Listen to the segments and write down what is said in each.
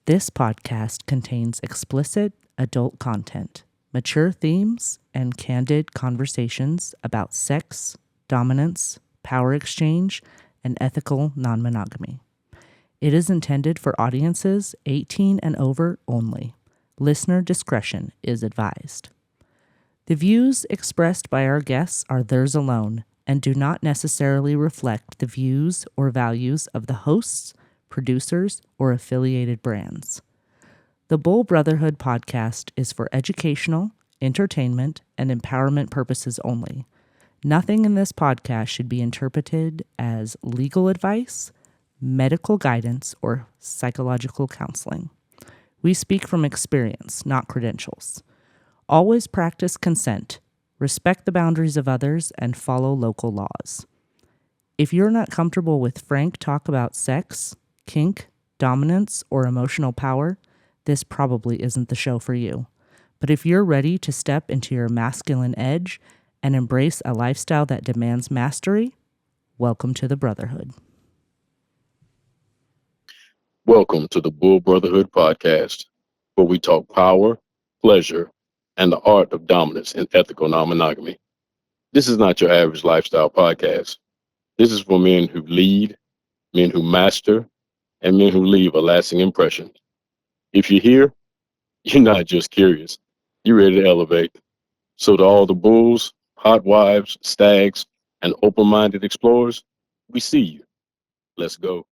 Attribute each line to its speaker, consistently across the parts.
Speaker 1: This podcast contains explicit adult content, mature themes, and candid conversations about sex, dominance, power exchange, and ethical non-monogamy. It is intended for audiences 18 and over only. Listener discretion is advised. The views expressed by our guests are theirs alone and do not necessarily reflect the views or values of the hosts, producers, or affiliated brands. The Bull Brotherhood Podcast is for educational, entertainment, and empowerment purposes only. Nothing in this podcast should be interpreted as legal advice, medical guidance, or psychological counseling. We speak from experience, not credentials. Always practice consent, respect the boundaries of others, and follow local laws. If you're not comfortable with frank talk about sex, kink, dominance, or emotional power, this probably isn't the show for you. But if you're ready to step into your masculine edge and embrace a lifestyle that demands mastery, welcome to the Brotherhood.
Speaker 2: Welcome to the Bull Brotherhood Podcast, where we talk power, pleasure, and the art of dominance in ethical non-monogamy. This is not your average lifestyle podcast. This is for men who lead, men who master, and men who leave a lasting impression. If you're here, you're not just curious, you're ready to elevate. So to all the bulls, hot wives, stags, and open-minded explorers, we see you. Let's go.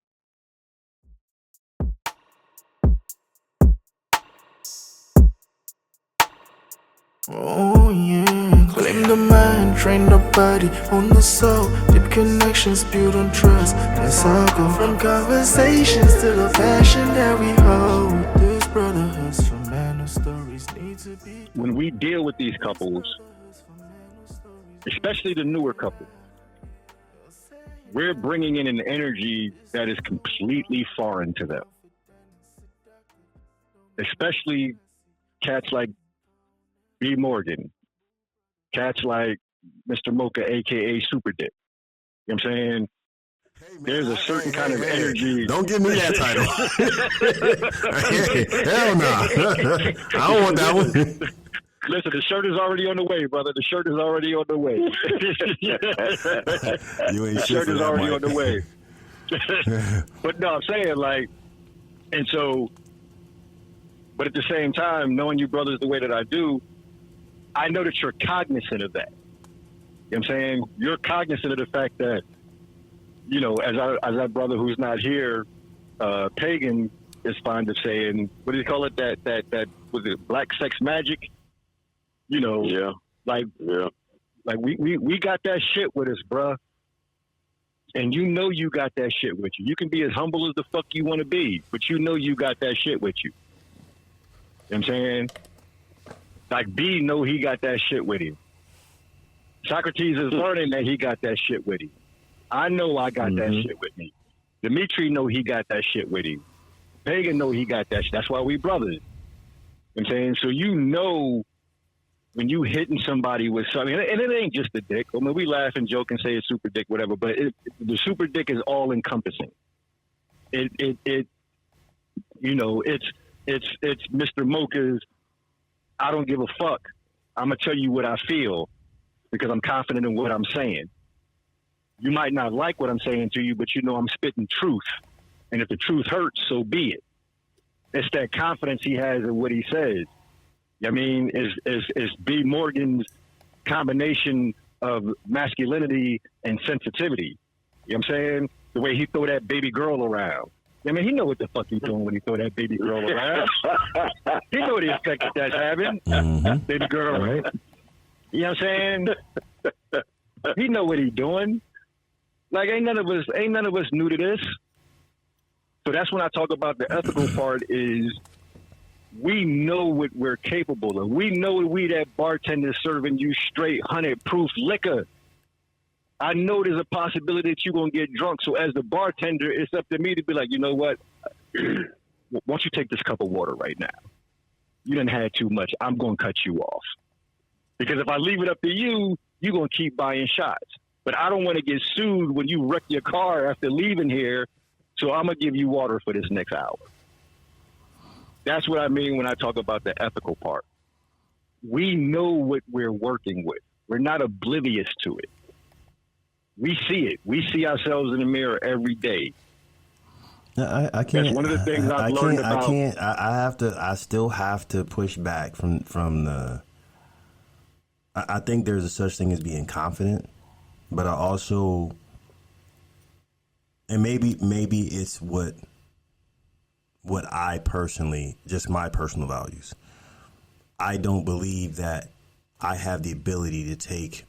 Speaker 3: Oh yeah, claim the mind, train the body, own the soul, deep connections built on trust. Let's all go from conversations to the passion that we hold. This brotherhood's for man whose stories need to be.
Speaker 4: When we deal with these couples, especially the newer couple, we're bringing in an energy that is completely foreign to them. Especially cats like B. Morgan, cats like Mr. Mocha, aka Super Dick. You know what I'm saying?
Speaker 5: Hey, man,
Speaker 4: there's a certain kind of energy.
Speaker 5: Don't give me that title. Hell no. I don't want that one.
Speaker 4: Listen, the shirt is already on the way, brother. The shirt is already on the way.
Speaker 5: You ain't
Speaker 4: the
Speaker 5: shit
Speaker 4: shirt
Speaker 5: for
Speaker 4: is
Speaker 5: that,
Speaker 4: already
Speaker 5: Mike.
Speaker 4: on the way. But no, I'm saying like, and so, but at the same time, knowing you brothers the way that I do, I know that you're cognizant of that. You know what I'm saying? You're cognizant of the fact that, you know, as our brother who's not here, Pagan is fond of saying, what do you call it? That was it black sex magic? You know, like we got that shit with us, bruh. And you know you got that shit with you. You can be as humble as the fuck you want to be, but you know you got that shit with you. You know what I'm saying? Like B know he got that shit with him. Socrates is learning that he got that shit with him. I know I got that shit with me. Dimitri know he got that shit with him. Pagan know he got that shit. That's why we brothers. You know what I'm saying? So you know when you hitting somebody with something, and it ain't just the dick. I mean, we laugh and joke and say it's super dick, whatever, but the super dick is all encompassing. It you know, it's Mr. Mocha's I don't give a fuck. I'm going to tell you what I feel because I'm confident in what I'm saying. You might not like what I'm saying to you, but you know I'm spitting truth. And if the truth hurts, so be it. It's that confidence he has in what he says. I mean, is B. Morgan's combination of masculinity and sensitivity. You know what I'm saying? The way he throw that baby girl around. I mean, he know what the fuck he's doing when he throw that baby girl around. He know what the effect that's having. Baby girl, right? You know what I'm saying? He know what he's doing. Like ain't none of us new to this. So that's when I talk about the ethical part is we know what we're capable of. We know we that bartender serving you straight 100 proof liquor. I know there's a possibility that you're going to get drunk. So as the bartender, it's up to me to be like, you know what? Why don't you take this cup of water right now? You done had too much. I'm going to cut you off. Because if I leave it up to you, you're going to keep buying shots. But I don't want to get sued when you wreck your car after leaving here. So I'm going to give you water for this next hour. That's what I mean when I talk about the ethical part. We know what we're working with. We're not oblivious to it. We see it. We see ourselves in the mirror every day.
Speaker 5: I can't.
Speaker 4: That's one of the things I've learned about.
Speaker 5: I can't. I have to. I still have to push back from the. I think there's a such thing as being confident, but I also, and maybe it's what I personally, just my personal values. I don't believe that I have the ability to take.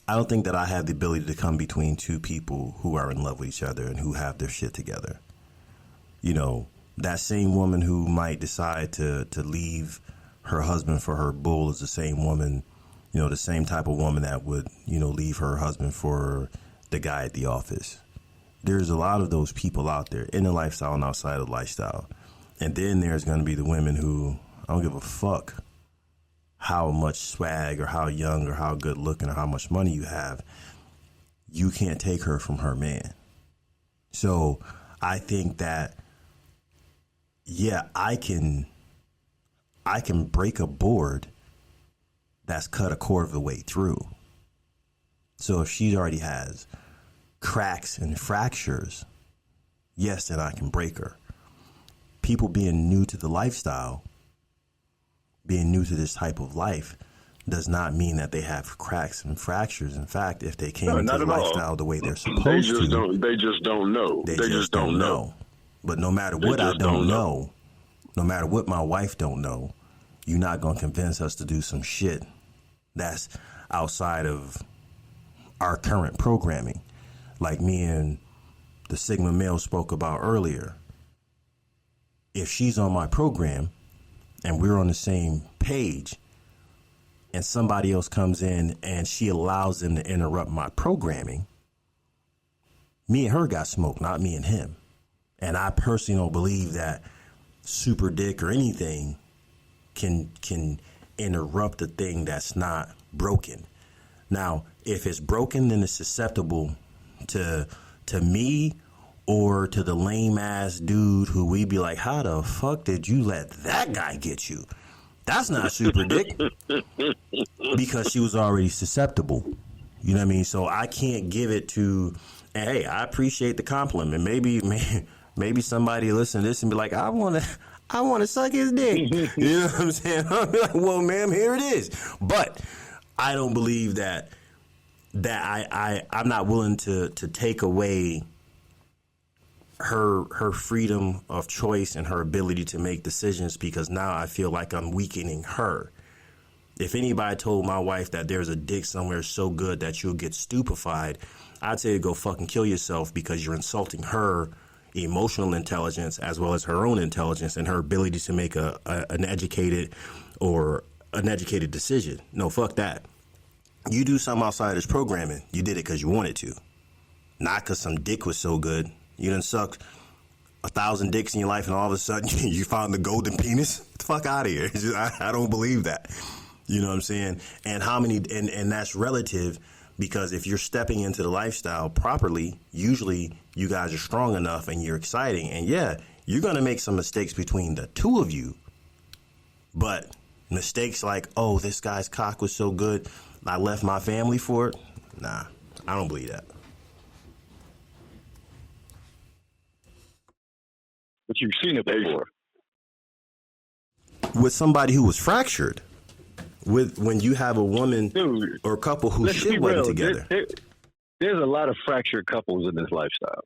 Speaker 5: I don't think that I have the ability to come between two people who are in love with each other and who have their shit together. You know, that same woman who might decide to leave her husband for her bull is the same woman, you know, the same type of woman that would, you know, leave her husband for the guy at the office. There's a lot of those people out there in the lifestyle and outside of the lifestyle. And then there's going to be the women who I don't give a fuck how much swag or how young or how good looking or how much money you have. You can't take her from her man. So I think that, yeah, I can break a board that's cut a quarter of the way through. So if she already has cracks and fractures, yes, then I can break her. People being new to the lifestyle, being new to this type of life, does not mean that they have cracks and fractures. In fact, if they came into the lifestyle the way they're supposed to,
Speaker 2: they just don't know.
Speaker 5: They just don't know. But no matter what I don't know, no matter what my wife don't know, you're not going to convince us to do some shit that's outside of our current programming. Like me and the Sigma male spoke about earlier. If she's on my program and we're on the same page and somebody else comes in and she allows them to interrupt my programming, me and her got smoked, not me and him. And I personally don't believe that super dick or anything can interrupt a thing that's not broken. Now, if it's broken, then it's susceptible to me or to the lame ass dude who we be like, how the fuck did you let that guy get you? That's not super dick. Because she was already susceptible. You know what I mean? So I can't give it to, hey, I appreciate the compliment. Maybe somebody listen to this and be like, I want to suck his dick. You know what I'm saying? I'll be like, well, ma'am, here it is. But I don't believe that I'm not willing to take away her freedom of choice and her ability to make decisions, because now I feel like I'm weakening her. If anybody told my wife that there's a dick somewhere so good that you'll get stupefied, I'd say to go fucking kill yourself, because you're insulting her emotional intelligence as well as her own intelligence and her ability to make an educated decision. No, fuck that. You do something outside of this programming, you did it because you wanted to, not because some dick was so good. You done sucked 1,000 dicks in your life and all of a sudden you found the golden penis. Get the fuck out of here. It's just, I don't believe that. You know what I'm saying? And how many, and that's relative, because if you're stepping into the lifestyle properly, usually you guys are strong enough and you're exciting. And yeah, you're going to make some mistakes between the two of you. But mistakes like, oh, this guy's cock was so good, I left my family for it. Nah, I don't believe that.
Speaker 4: But you've seen it before.
Speaker 5: With somebody who was fractured. When you have a woman or a couple who shit wasn't together.
Speaker 4: There's a lot of fractured couples in this lifestyle.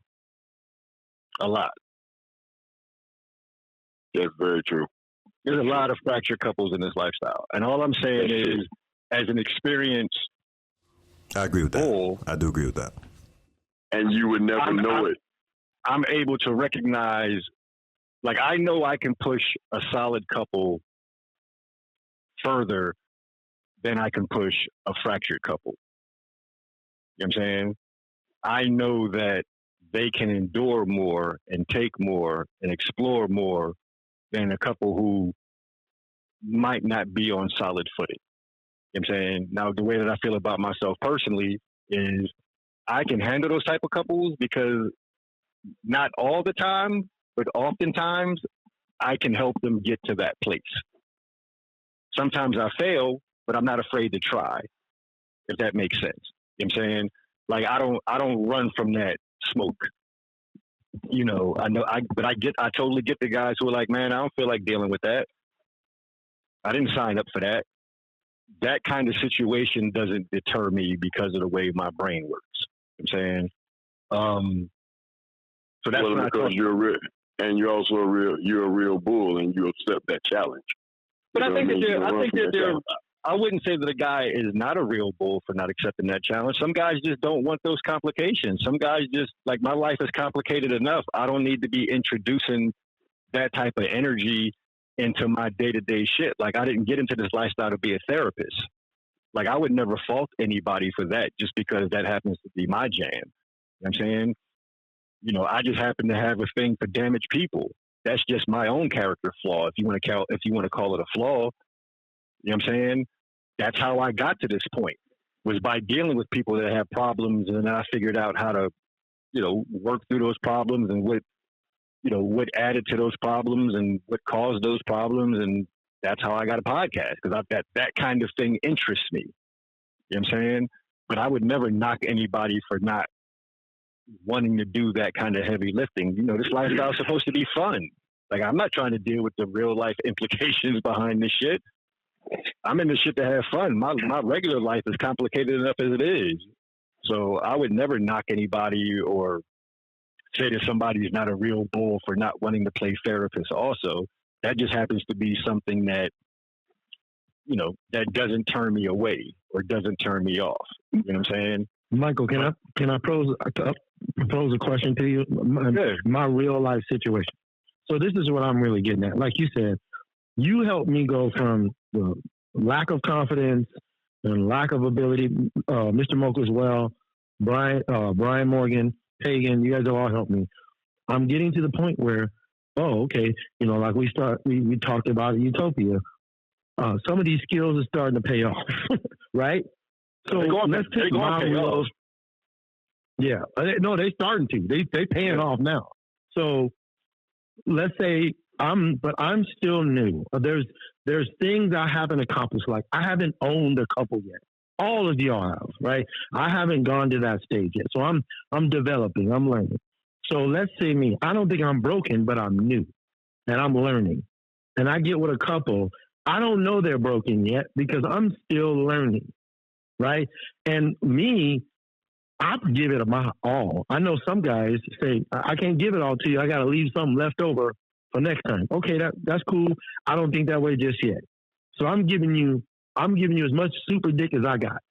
Speaker 4: A lot.
Speaker 2: That's very true.
Speaker 4: There's a lot of fractured couples in this lifestyle. And all I'm saying is, as an experienced
Speaker 5: I agree with that. I do agree with that.
Speaker 2: And you would never know it.
Speaker 4: I'm able to recognize, like, I know I can push a solid couple further than I can push a fractured couple. You know what I'm saying? I know that they can endure more and take more and explore more than a couple who might not be on solid footing. You know what I'm saying? Now, the way that I feel about myself personally is I can handle those type of couples, because not all the time, but oftentimes I can help them get to that place. Sometimes I fail, but I'm not afraid to try, if that makes sense. You know what I'm saying? Like, I don't run from that smoke. You know, I totally get the guys who are like, man, I don't feel like dealing with that. I didn't sign up for that. That kind of situation doesn't deter me because of the way my brain works. You know what I'm saying? So that's
Speaker 2: well, because you're also a real bull, and you accept that challenge.
Speaker 4: But I think that I wouldn't say that a guy is not a real bull for not accepting that challenge. Some guys just don't want those complications. Some guys just, like, my life is complicated enough. I don't need to be introducing that type of energy into my day-to-day shit. Like, I didn't get into this lifestyle to be a therapist. Like, I would never fault anybody for that just because that happens to be my jam. You know what I'm saying? You know, I just happen to have a thing for damaged people. That's just my own character flaw. If you want to call it a flaw, you know what I'm saying? That's how I got to this point, was by dealing with people that have problems, and then I figured out how to, you know, work through those problems and what added to those problems and what caused those problems, and that's how I got a podcast, because that kind of thing interests me. You know what I'm saying? But I would never knock anybody for not wanting to do that kind of heavy lifting. You know, this lifestyle is supposed to be fun. Like, I'm not trying to deal with the real life implications behind this shit. I'm in this shit to have fun. My regular life is complicated enough as it is. So I would never knock anybody or say that somebody's not a real bull for not wanting to play therapist also. That just happens to be something that, you know, that doesn't turn me away or doesn't turn me off. You know what I'm saying?
Speaker 6: Michael, can I propose a question to you? My real life situation. So this is what I'm really getting at. Like you said, you helped me go from the lack of confidence and lack of ability. Mr. Mocha as well, Brian Morgan, Pagan, you guys have all helped me. I'm getting to the point where, okay, you know, like we talked about in Utopia. Some of these skills are starting to pay off, right? So let's take my real. Yeah, no, they starting to. They paying off now. So let's say I'm still new. There's things I haven't accomplished. Like, I haven't owned a couple yet. All of y'all have, right? I haven't gone to that stage yet. So I'm developing. I'm learning. So let's say me. I don't think I'm broken, but I'm new, and I'm learning. And I get with a couple. I don't know they're broken yet because I'm still learning, right? And me, I give it my all. I know some guys say, I can't give it all to you. I got to leave something left over for next time. Okay, that's cool. I don't think that way just yet. So I'm giving you as much super dick as I got.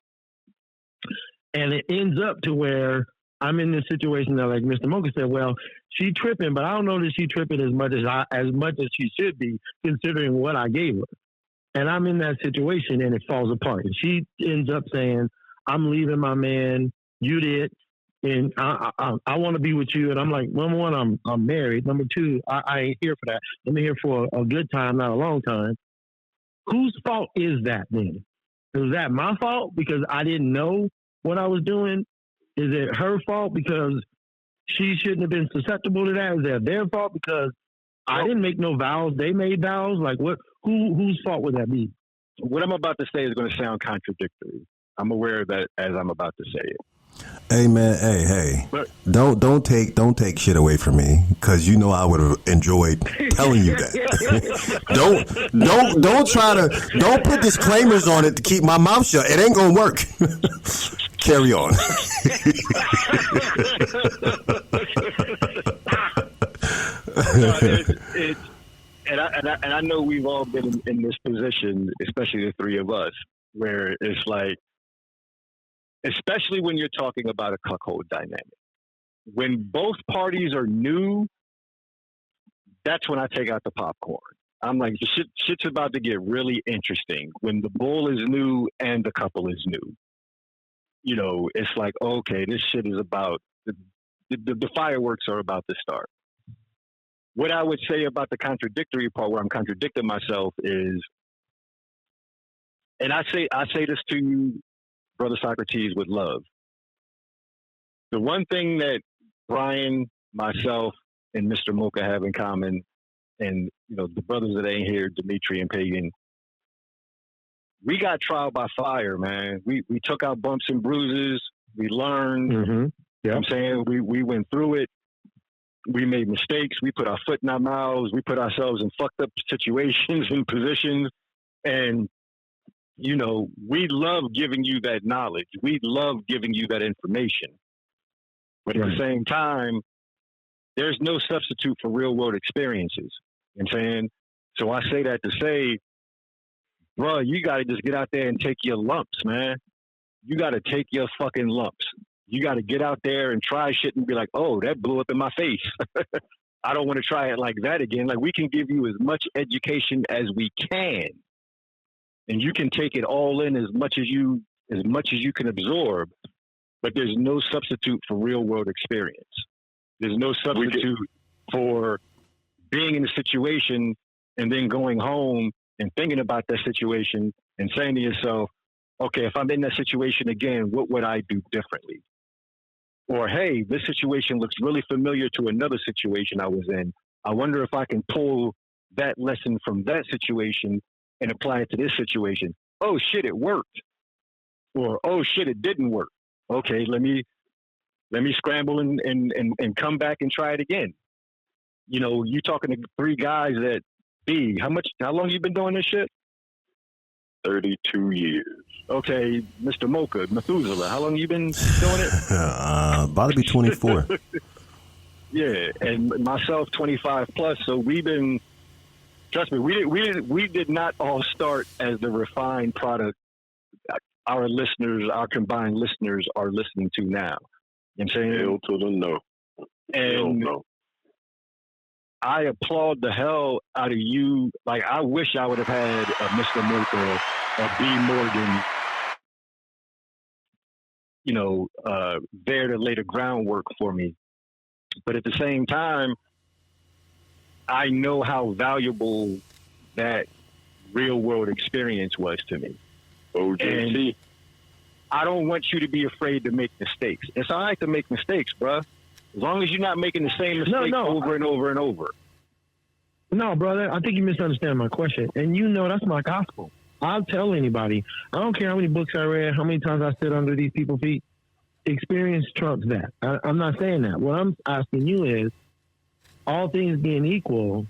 Speaker 6: And it ends up to where I'm in this situation that, like Mr. Mocha said, well, she tripping, but I don't know that she tripping as much as she should be, considering what I gave her. And I'm in that situation, and it falls apart. And she ends up saying, I'm leaving my man. You did. And I want to be with you. And I'm like, number one, I'm married. Number two, I ain't here for that. I'm here for a good time, not a long time. Whose fault is that then? Is that my fault because I didn't know what I was doing? Is it her fault because she shouldn't have been susceptible to that? Is that their fault because I didn't make no vows? They made vows? Like, what? Whose fault would that be?
Speaker 4: What I'm about to say is going to sound contradictory. I'm aware of that as I'm about to say it.
Speaker 5: Hey man, hey, don't take shit away from me, because you know I would have enjoyed telling you that. don't put disclaimers on it to keep my mouth shut. It ain't gonna work. Carry on.
Speaker 4: And I know we've all been in this position, especially the three of us, where it's like, especially when you're talking about a cuckold dynamic. When both parties are new, that's when I take out the popcorn. I'm like, shit's about to get really interesting. When the bull is new and the couple is new. You know, it's like, okay, this shit is about, the fireworks are about to start. What I would say about the contradictory part where I'm contradicting myself is, and I say this to you, Brother Socrates, with love. The one thing that Brian, myself, and Mr. Mocha have in common and the brothers that ain't here, Dimitri and Pagan, we got trial by fire, man. We took our bumps and bruises. We learned.
Speaker 6: Mm-hmm.
Speaker 4: You know what I'm saying? We went through it. We made mistakes. We put our foot in our mouths. We put ourselves in fucked up situations and positions. And, we love giving you that knowledge. We love giving you that information. But at the same time, there's no substitute for real world experiences. You know what I'm saying? So I say that to say, bro, you got to just get out there and take your lumps, man. You got to take your fucking lumps. You got to get out there and try shit and be like, oh, that blew up in my face. I don't want to try it like that again. Like, we can give you as much education as we can. And you can take it all in as much as you can absorb. But there's no substitute for real world experience. There's no substitute for being in a situation and then going home and thinking about that situation and saying to yourself, okay, if I'm in that situation again, what would I do differently? Or, hey, this situation looks really familiar to another situation I was in. I wonder if I can pull that lesson from that situation and apply it to this situation. Oh, shit, it worked. Or, oh, shit, it didn't work. Okay, let me scramble and come back and try it again. You talking to three guys that, how long you been doing this shit?
Speaker 2: 32 years.
Speaker 4: Okay, Mr. Mocha, Methuselah, how long you been doing it?
Speaker 5: About to be 24.
Speaker 4: Yeah, and myself 25 plus. So we've been, trust me, we did not all start as the refined product our listeners, our combined listeners are listening to now. You know what I'm saying?
Speaker 2: Hell to the no.
Speaker 4: And
Speaker 2: no.
Speaker 4: I applaud the hell out of you. Like, I wish I would have had a Mr. Mocha, a B. Morgan, there to lay the groundwork for me. But at the same time, I know how valuable that real world experience was to me.
Speaker 2: OJT.
Speaker 4: I don't want you to be afraid to make mistakes. It's all right to make mistakes, bruh. As long as you're not making the same mistake over and over and over.
Speaker 6: No, brother, I think you misunderstand my question. And that's my gospel. I'll tell anybody. I don't care how many books I read, how many times I sit under these people's feet. Experience trumps that. I'm not saying that. What I'm asking you is, all things being equal,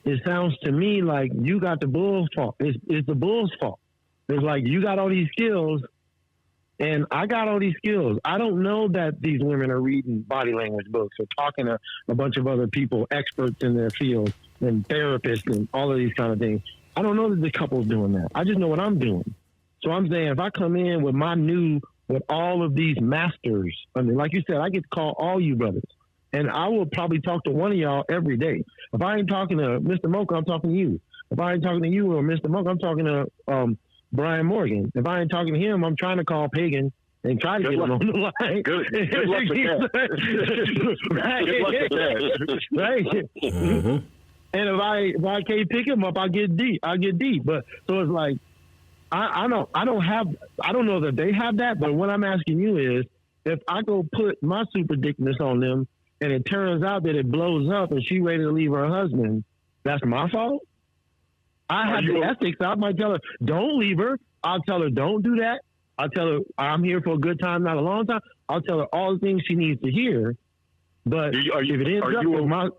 Speaker 6: it sounds to me like you got the bull's fault. It's the bull's fault. It's like you got all these skills, and I got all these skills. I don't know that these women are reading body language books or talking to a bunch of other people, experts in their field, and therapists and all of these kind of things. I don't know that the couple's doing that. I just know what I'm doing. So I'm saying if I come in with all of these masters, I mean, like you said, I get to call all you brothers. And I will probably talk to one of y'all every day. If I ain't talking to Mr. Mocha, I'm talking to you. If I ain't talking to you or Mr. Mocha, I'm talking to Brian Morgan. If I ain't talking to him, I'm trying to call Pagan and try to get him on the line. Good luck with that. Right. Good luck with that. Right. Mm-hmm. And if I can't pick him up, I get deep. But so it's like I don't know that they have that. But what I'm asking you is, if I go put my super dickness on them, and it turns out that it blows up, and she ready to leave her husband, that's my fault. I have the ethics. I might tell her, don't leave her. I'll tell her, don't do that. I'll tell her, I'm here for a good time, not a long time. I'll tell her all the things she needs to hear. But if it ends up with my...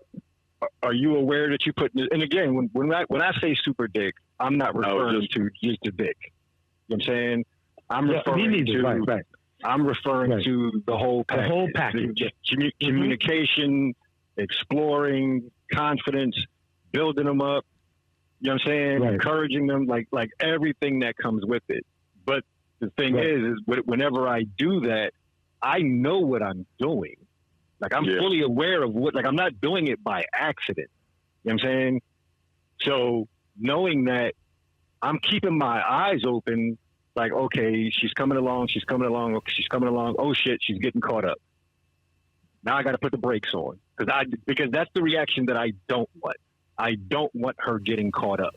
Speaker 4: Are you aware that you put... And again, when I say super dick, I'm not referring to just a dick. You know what I'm saying? I'm referring to... Right. I'm referring to the whole package.
Speaker 6: The whole package.
Speaker 4: Communication, exploring, confidence, building them up. You know what I'm saying? Right. Encouraging them, like everything that comes with it. But the thing is whenever I do that, I know what I'm doing. Like, I'm fully aware of what, like, I'm not doing it by accident. You know what I'm saying? So knowing that, I'm keeping my eyes open, like, okay, she's coming along. Oh shit, she's getting caught up. Now I got to put the brakes on because that's the reaction that I don't want. I don't want her getting caught up.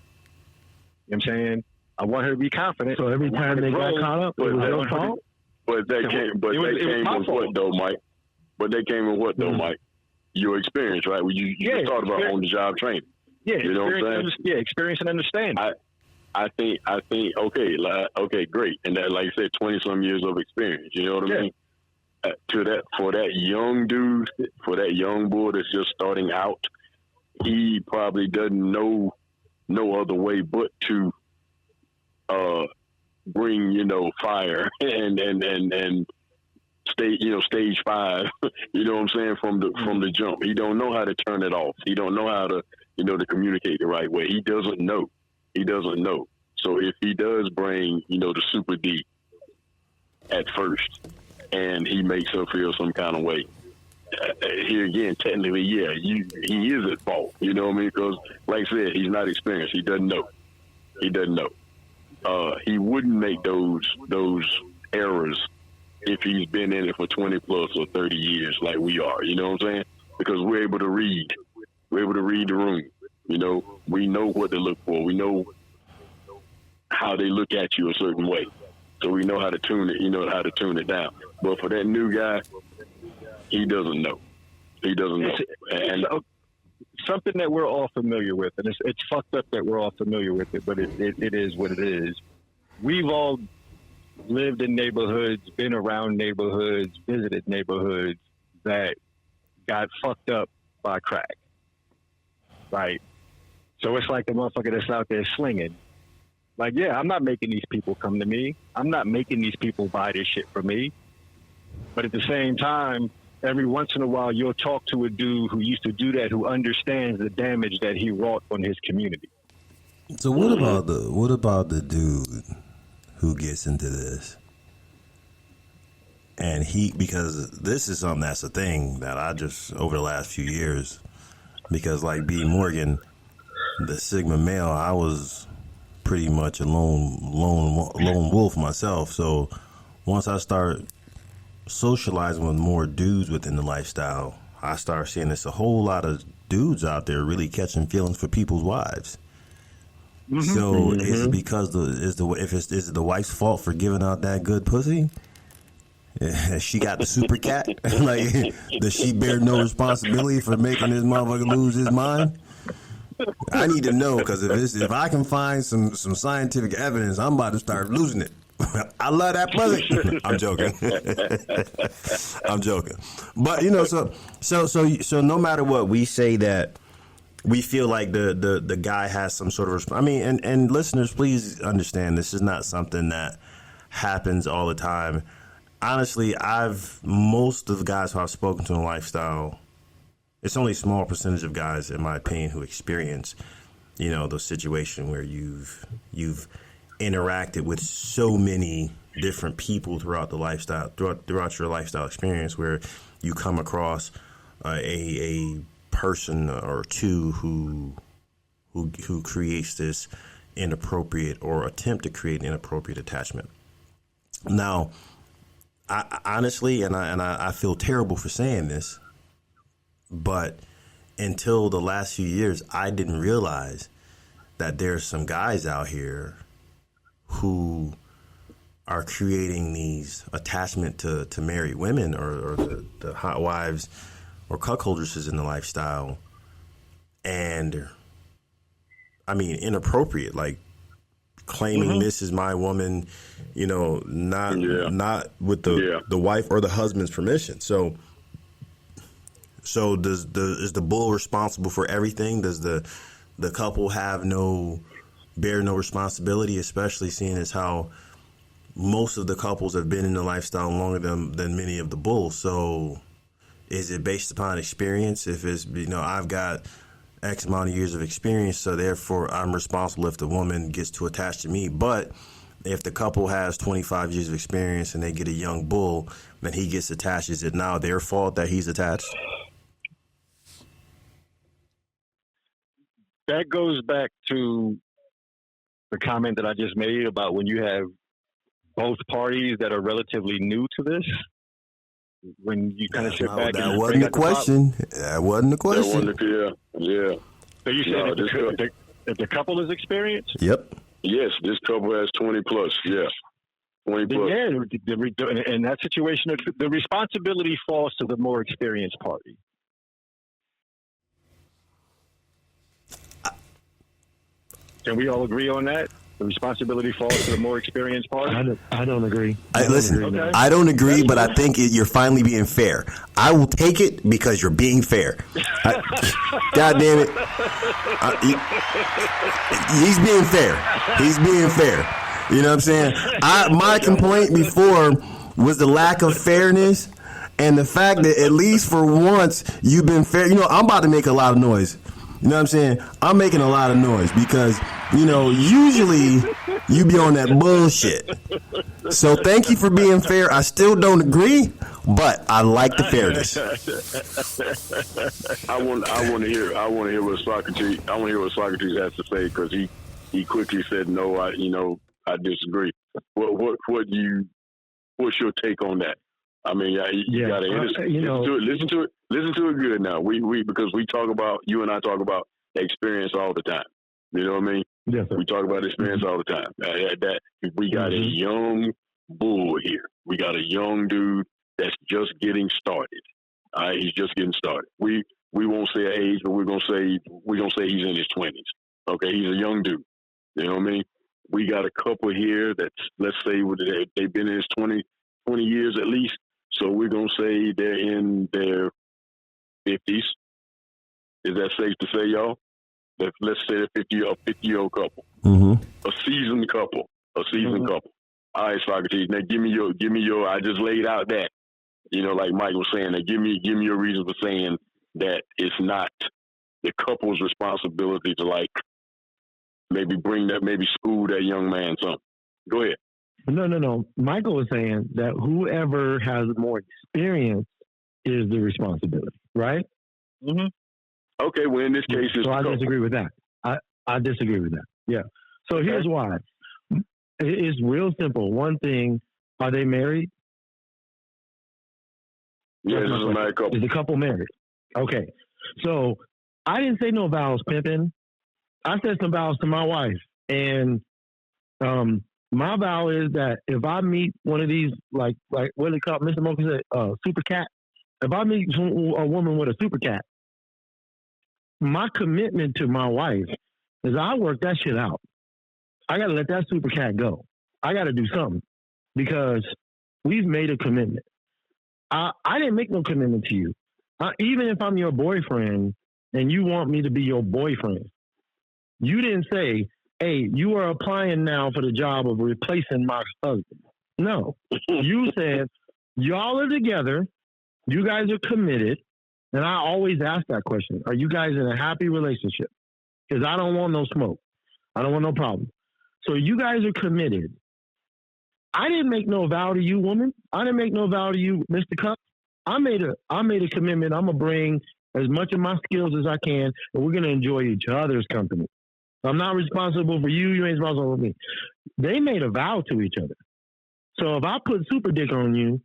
Speaker 4: You know what I'm saying? I want her to be confident.
Speaker 6: So every time they got caught up, it was their fault?
Speaker 2: But they came with what though, Mike? But they came with what though, Mike? Your experience, right? You talked about on-the-job training.
Speaker 4: Yeah,
Speaker 2: You know what I'm saying?
Speaker 4: Experience and understanding.
Speaker 2: I think, okay, great. And that, like I said, 20-some years of experience. You know what I mean? For that young dude, for that young boy that's just starting out, he probably doesn't know no other way but to bring, fire and stage 5, you know what I'm saying, from the jump. He don't know how to turn it off. He don't know how to, to communicate the right way. He doesn't know. So if he does bring, the super D at first, and he makes her feel some kind of way, here again, technically, he is at fault. You know what I mean? Because, like I said, he's not experienced. He doesn't know. He wouldn't make those errors if he's been in it for 20 plus or 30 years like we are. You know what I'm saying? Because we're able to read. We're able to read the room. We know what to look for. We know how they look at you a certain way. So we know how to tune it, how to tune it down. But for that new guy, he doesn't know. And
Speaker 4: something that we're all familiar with, and it's fucked up that we're all familiar with it, but it is what it is. We've all lived in neighborhoods, been around neighborhoods, visited neighborhoods that got fucked up by crack, right? So it's like the motherfucker that's out there slinging. Like, yeah, I'm not making these people come to me. I'm not making these people buy this shit from me. But at the same time, every once in a while, you'll talk to a dude who used to do that, who understands the damage that he wrought on his community.
Speaker 5: So what about the dude who gets into this? And because this is something that's a thing that I just, over the last few years, because like B. Morgan, the Sigma male, I was pretty much a lone wolf myself. So once I start socializing with more dudes within the lifestyle, I start seeing there's a whole lot of dudes out there really catching feelings for people's wives. Mm-hmm. So is it because is it the wife's fault for giving out that good pussy? She got the super cat. Like, does she bear no responsibility for making this motherfucker lose his mind? I need to know, because if I can find some scientific evidence, I'm about to start losing it. I love that pussy. I'm joking. I'm joking. But so no matter what, we say that we feel like the guy has some sort of I mean, and listeners, please understand, this is not something that happens all the time. Honestly, most of the guys who I've spoken to in lifestyle, it's only a small percentage of guys, in my opinion, who experience, those situations where you've interacted with so many different people throughout the lifestyle, throughout your lifestyle experience, where you come across a person or two who creates this inappropriate or attempt to create an inappropriate attachment. Now, I honestly, and I feel terrible for saying this, but until the last few years, I didn't realize that there's some guys out here who are creating these attachment to married women or the hot wives or cuckoldresses in the lifestyle. And I mean, inappropriate, like claiming this is my woman, not with the wife or the husband's permission. So is the bull responsible for everything? Does the couple bear no responsibility, especially seeing as how most of the couples have been in the lifestyle longer than many of the bulls? So is it based upon experience? If it's, I've got X amount of years of experience, so therefore I'm responsible if the woman gets too attached to me. But if the couple has 25 years of experience and they get a young bull, then he gets attached, is it now their fault that he's attached?
Speaker 4: That goes back to the comment that I just made about when you have both parties that are relatively new to this. When you kind of sit back,
Speaker 5: that wasn't the question. That wasn't the question.
Speaker 2: Yeah.
Speaker 4: So you said if the couple is experienced?
Speaker 5: Yep.
Speaker 2: Yes, this couple has 20 plus. Yeah. 20 plus.
Speaker 4: Yeah, in that situation, the responsibility falls to the more experienced party. Can we all agree on that? The responsibility falls to the more experienced party?
Speaker 6: I don't agree.
Speaker 5: Listen,
Speaker 4: Okay.
Speaker 5: I don't agree, but I think you're finally being fair. I will take it because you're being fair. God damn it. He's being fair. He's being fair. You know what I'm saying? My complaint before was the lack of fairness and the fact that at least for once you've been fair. You know, I'm about to make a lot of noise. You know what I'm saying? I'm making a lot of noise because, you know, usually you be on that bullshit. So thank you for being fair. I still don't agree, but I like the fairness.
Speaker 2: I want to hear what Socrates. I want to hear what Socrates has to say because he quickly said no. I disagree. What's your take on that? I mean, you got to listen to it. Listen to it good now. Because you and I talk about experience all the time. You know what I mean?
Speaker 6: Yes, sir.
Speaker 2: We talk about experience all the time. That we got a young bull here. We got a young dude that's just getting started. All right, he's just getting started. We won't say an age, but we're gonna say he's in his 20s. Okay, he's a young dude. You know what I mean? We got a couple here that's, let's say they've been in his 20 years at least. So we're going to say they're in their 50s. Is that safe to say, y'all? Let's say a 50-year-old couple.
Speaker 5: Mm-hmm.
Speaker 2: A seasoned couple. Couple. All right, Socrates. Now give me your, I just laid out that, you know, like Mike was saying, give me your reason for saying that it's not the couple's responsibility to like maybe school that young man something. Go ahead.
Speaker 6: No. Michael was saying that whoever has more experience is the responsibility, right?
Speaker 2: Mm-hmm. Okay, well, in this case, it's
Speaker 6: I disagree with that. I disagree with that. Yeah. So here's why. It's real simple. One thing, are they married?
Speaker 2: Yeah, this is a married couple.
Speaker 6: Is the couple married? Okay. So I didn't say no vows, pimping. I said some vows to my wife. And my vow is that if I meet one of these, like what do they call it? Mr. Mocha said, super cat. If I meet a woman with a super cat, my commitment to my wife is I work that shit out. I got to let that super cat go. I got to do something because we've made a commitment. I didn't make no commitment to you. Even if I'm your boyfriend and you want me to be your boyfriend, you didn't say, hey, you are applying now for the job of replacing my husband. No. You said, y'all are together. You guys are committed. And I always ask that question. Are you guys in a happy relationship? Because I don't want no smoke. I don't want no problem. So you guys are committed. I didn't make no vow to you, woman. I didn't make no vow to you, Mr. Cup. I made a commitment. I'm going to bring as much of my skills as I can, and we're going to enjoy each other's company. I'm not responsible for you. You ain't responsible for me. They made a vow to each other. So if I put super dick on you,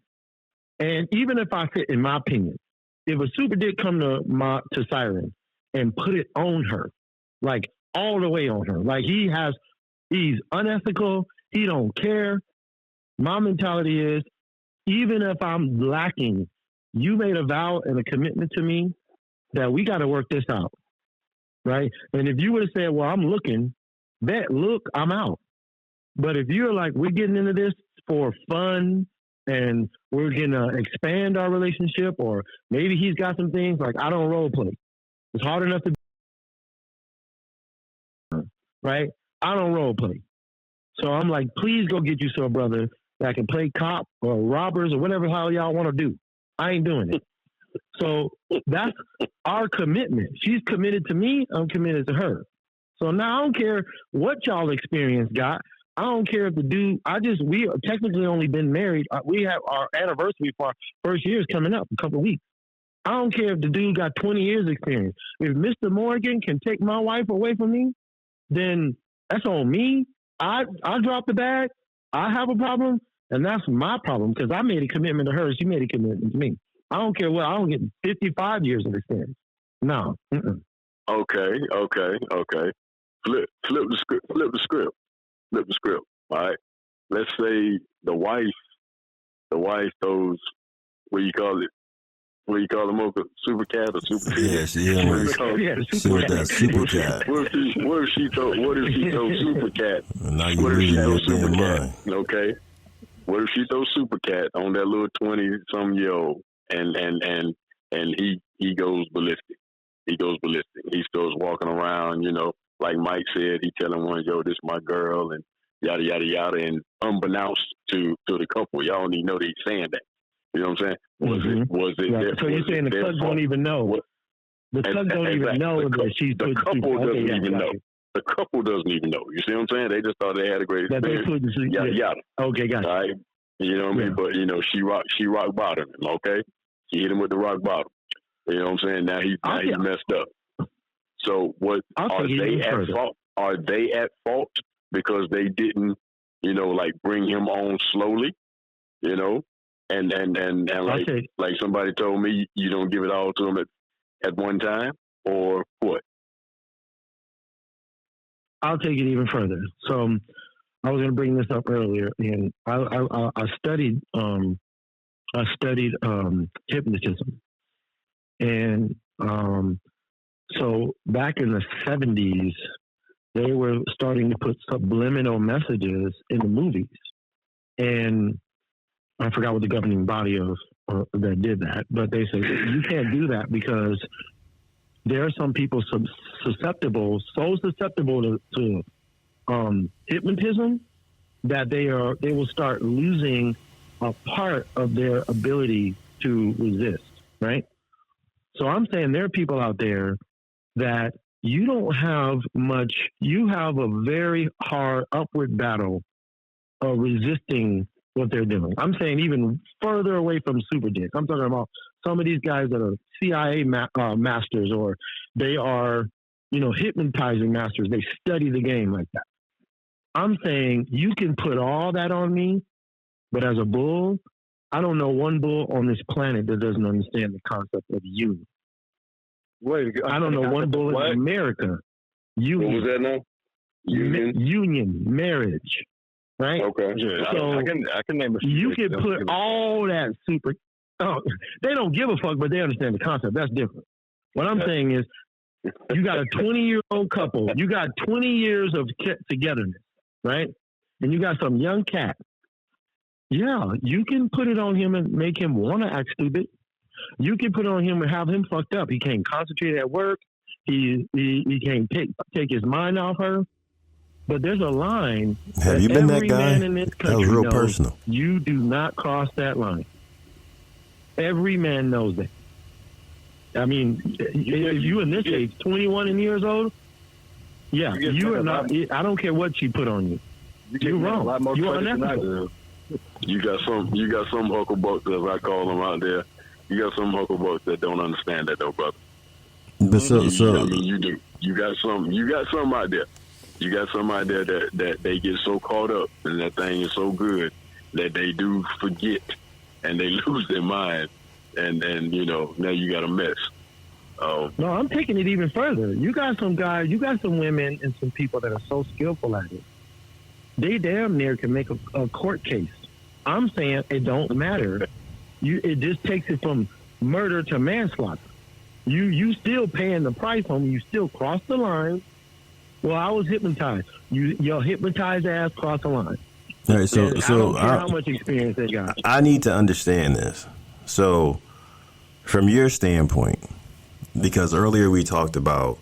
Speaker 6: and even if I fit, in my opinion, if a super dick come to Siren and put it on her, like all the way on her, like he's unethical, he don't care. My mentality is, even if I'm lacking, you made a vow and a commitment to me that we got to work this out, right? And if you would have said, well, I'm looking, look, I'm out. But if you're like, we're getting into this for fun and we're going to expand our relationship, or maybe he's got some things like, I don't role play. It's hard enough to, right? I don't role play. So I'm like, please go get you a brother that can play cop or robbers or whatever hell y'all want to do. I ain't doing it. So that's our commitment. She's committed to me. I'm committed to her. So now I don't care what y'all experience got. I don't care if the dude, we are technically only been married. We have our anniversary for our first year is coming up in a couple of weeks. I don't care if the dude got 20 years experience. If Mr. Morgan can take my wife away from me, then that's on me. I drop the bag. I have a problem, and that's my problem because I made a commitment to her. She made a commitment to me. I don't care what. I don't get 55 years of experience. No. Mm-mm.
Speaker 2: Okay. Flip the script. All right. Let's say the wife throws, what do you call it? What do you call the mocha? Super cat or super cat?
Speaker 5: Yeah, she was that super cat.
Speaker 2: What if she told super cat?
Speaker 5: Now you really your damn mind.
Speaker 2: Okay. What if she throws super cat on that little 20-some-year-old and he goes ballistic? He goes ballistic. He starts walking around, like Mike said, he telling one, yo, this is my girl, and yada, yada, yada, and unbeknownst to the couple, y'all don't even know that he's saying that. You know what I'm saying? Was it?
Speaker 6: Right. So you're saying the thugs don't even know? The thugs don't even know that she's
Speaker 2: the couple doesn't even know. The couple doesn't even know. You see what I'm saying? They just thought they had a great experience. Yada, yada.
Speaker 6: Okay, got it.
Speaker 2: All right? You know what I mean? But, she rock bottomed him, okay? She hit him with the rock bottom. You know what I'm saying? Now he's messed up. So are they at fault? Are they at fault because they didn't, bring him on slowly, and like somebody told me, you don't give it all to him at one time, or what?
Speaker 6: I'll take it even further. So I was going to bring this up earlier, and I studied hypnotism, and so back in the 70s, they were starting to put subliminal messages in the movies, and I forgot what the governing body of that did that, but they said you can't do that because there are some people so susceptible to hypnotism that they will start losing a part of their ability to resist, right? So I'm saying there are people out there that you don't have much, you have a very hard upward battle of resisting what they're doing. I'm saying even further away from super dicks. I'm talking about some of these guys that are CIA masters, or they are, hypnotizing masters. They study the game like that. I'm saying you can put all that on me, but as a bull, I don't know one bull on this planet that doesn't understand the concept of union. I don't know one bull in America. Union.
Speaker 2: What was that now?
Speaker 6: Union, marriage, right?
Speaker 2: Okay.
Speaker 4: Yeah,
Speaker 6: so
Speaker 4: I can name a few.
Speaker 6: You can put all that super. Oh, they don't give a fuck, but they understand the concept. That's different. What I'm saying is, you got a 20-year-old couple. You got 20 years of togetherness, right? And you got some young cat. Yeah, you can put it on him and make him want to act stupid. You can put it on him and have him fucked up. He can't concentrate at work. He can't take his mind off her. But there's a line.
Speaker 5: Have you been that guy?
Speaker 6: Man in this country
Speaker 5: that was real
Speaker 6: knows
Speaker 5: personal.
Speaker 6: You do not cross that line. Every man knows that. I mean, if you in this age, 21 years old, yeah, you are not. I don't care what she put on you. You're wrong. You're unethical.
Speaker 2: You got some hucklebucks, as I call them out there. You got some hucklebucks that don't understand that, though, brother.
Speaker 5: But
Speaker 2: you do. You got some out there. You got some out there that they get so caught up and that thing is so good that they do forget and they lose their mind, and now you got a mess.
Speaker 6: No, I'm taking it even further. You got some guys, you got some women and some people that are so skillful at it. They damn near can make a court case. I'm saying it don't matter. It just takes it from murder to manslaughter. You still paying the price on me. You still cross the line. Well, I was hypnotized. Your hypnotized ass crossed the line.
Speaker 5: All right, so
Speaker 6: I don't care how much experience they got.
Speaker 5: I need to understand this. So, from your standpoint, because earlier we talked about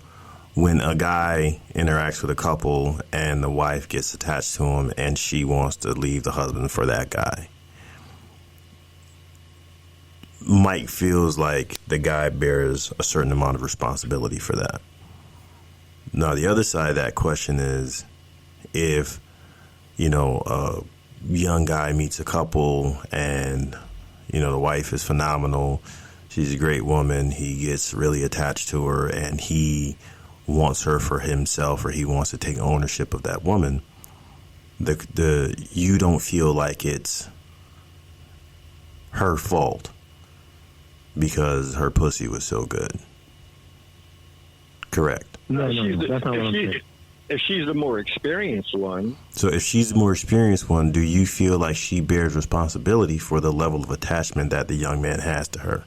Speaker 5: when a guy interacts with a couple and the wife gets attached to him and she wants to leave the husband for that guy. Mike feels like the guy bears a certain amount of responsibility for that. Now, the other side of that question is if, a young guy meets a couple and, the wife is phenomenal. She's a great woman. He gets really attached to her and he wants her for himself, or he wants to take ownership of that woman. You don't feel like it's her fault because her pussy was so good. Correct.
Speaker 6: No, that's not what I'm saying.
Speaker 4: If she's the more experienced one.
Speaker 5: So if she's the more experienced one, do you feel like she bears responsibility for the level of attachment that the young man has to her?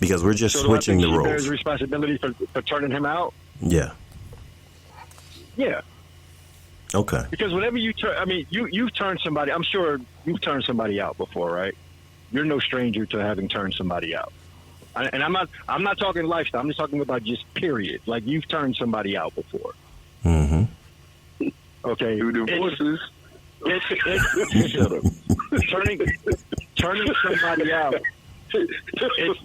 Speaker 5: because we're just
Speaker 4: So
Speaker 5: switching the
Speaker 4: she
Speaker 5: roles.
Speaker 4: bears responsibility for turning him out.
Speaker 5: Yeah.
Speaker 4: Yeah.
Speaker 5: Okay.
Speaker 4: Because whenever you turn, I mean, you've turned somebody. I'm sure you've turned somebody out before, right? You're no stranger to having turned somebody out. And I'm not talking lifestyle. I'm just talking about just period. Like you've turned somebody out before.
Speaker 5: Mm-hmm.
Speaker 4: Okay.
Speaker 2: Through divorces.
Speaker 4: Turning somebody out. It's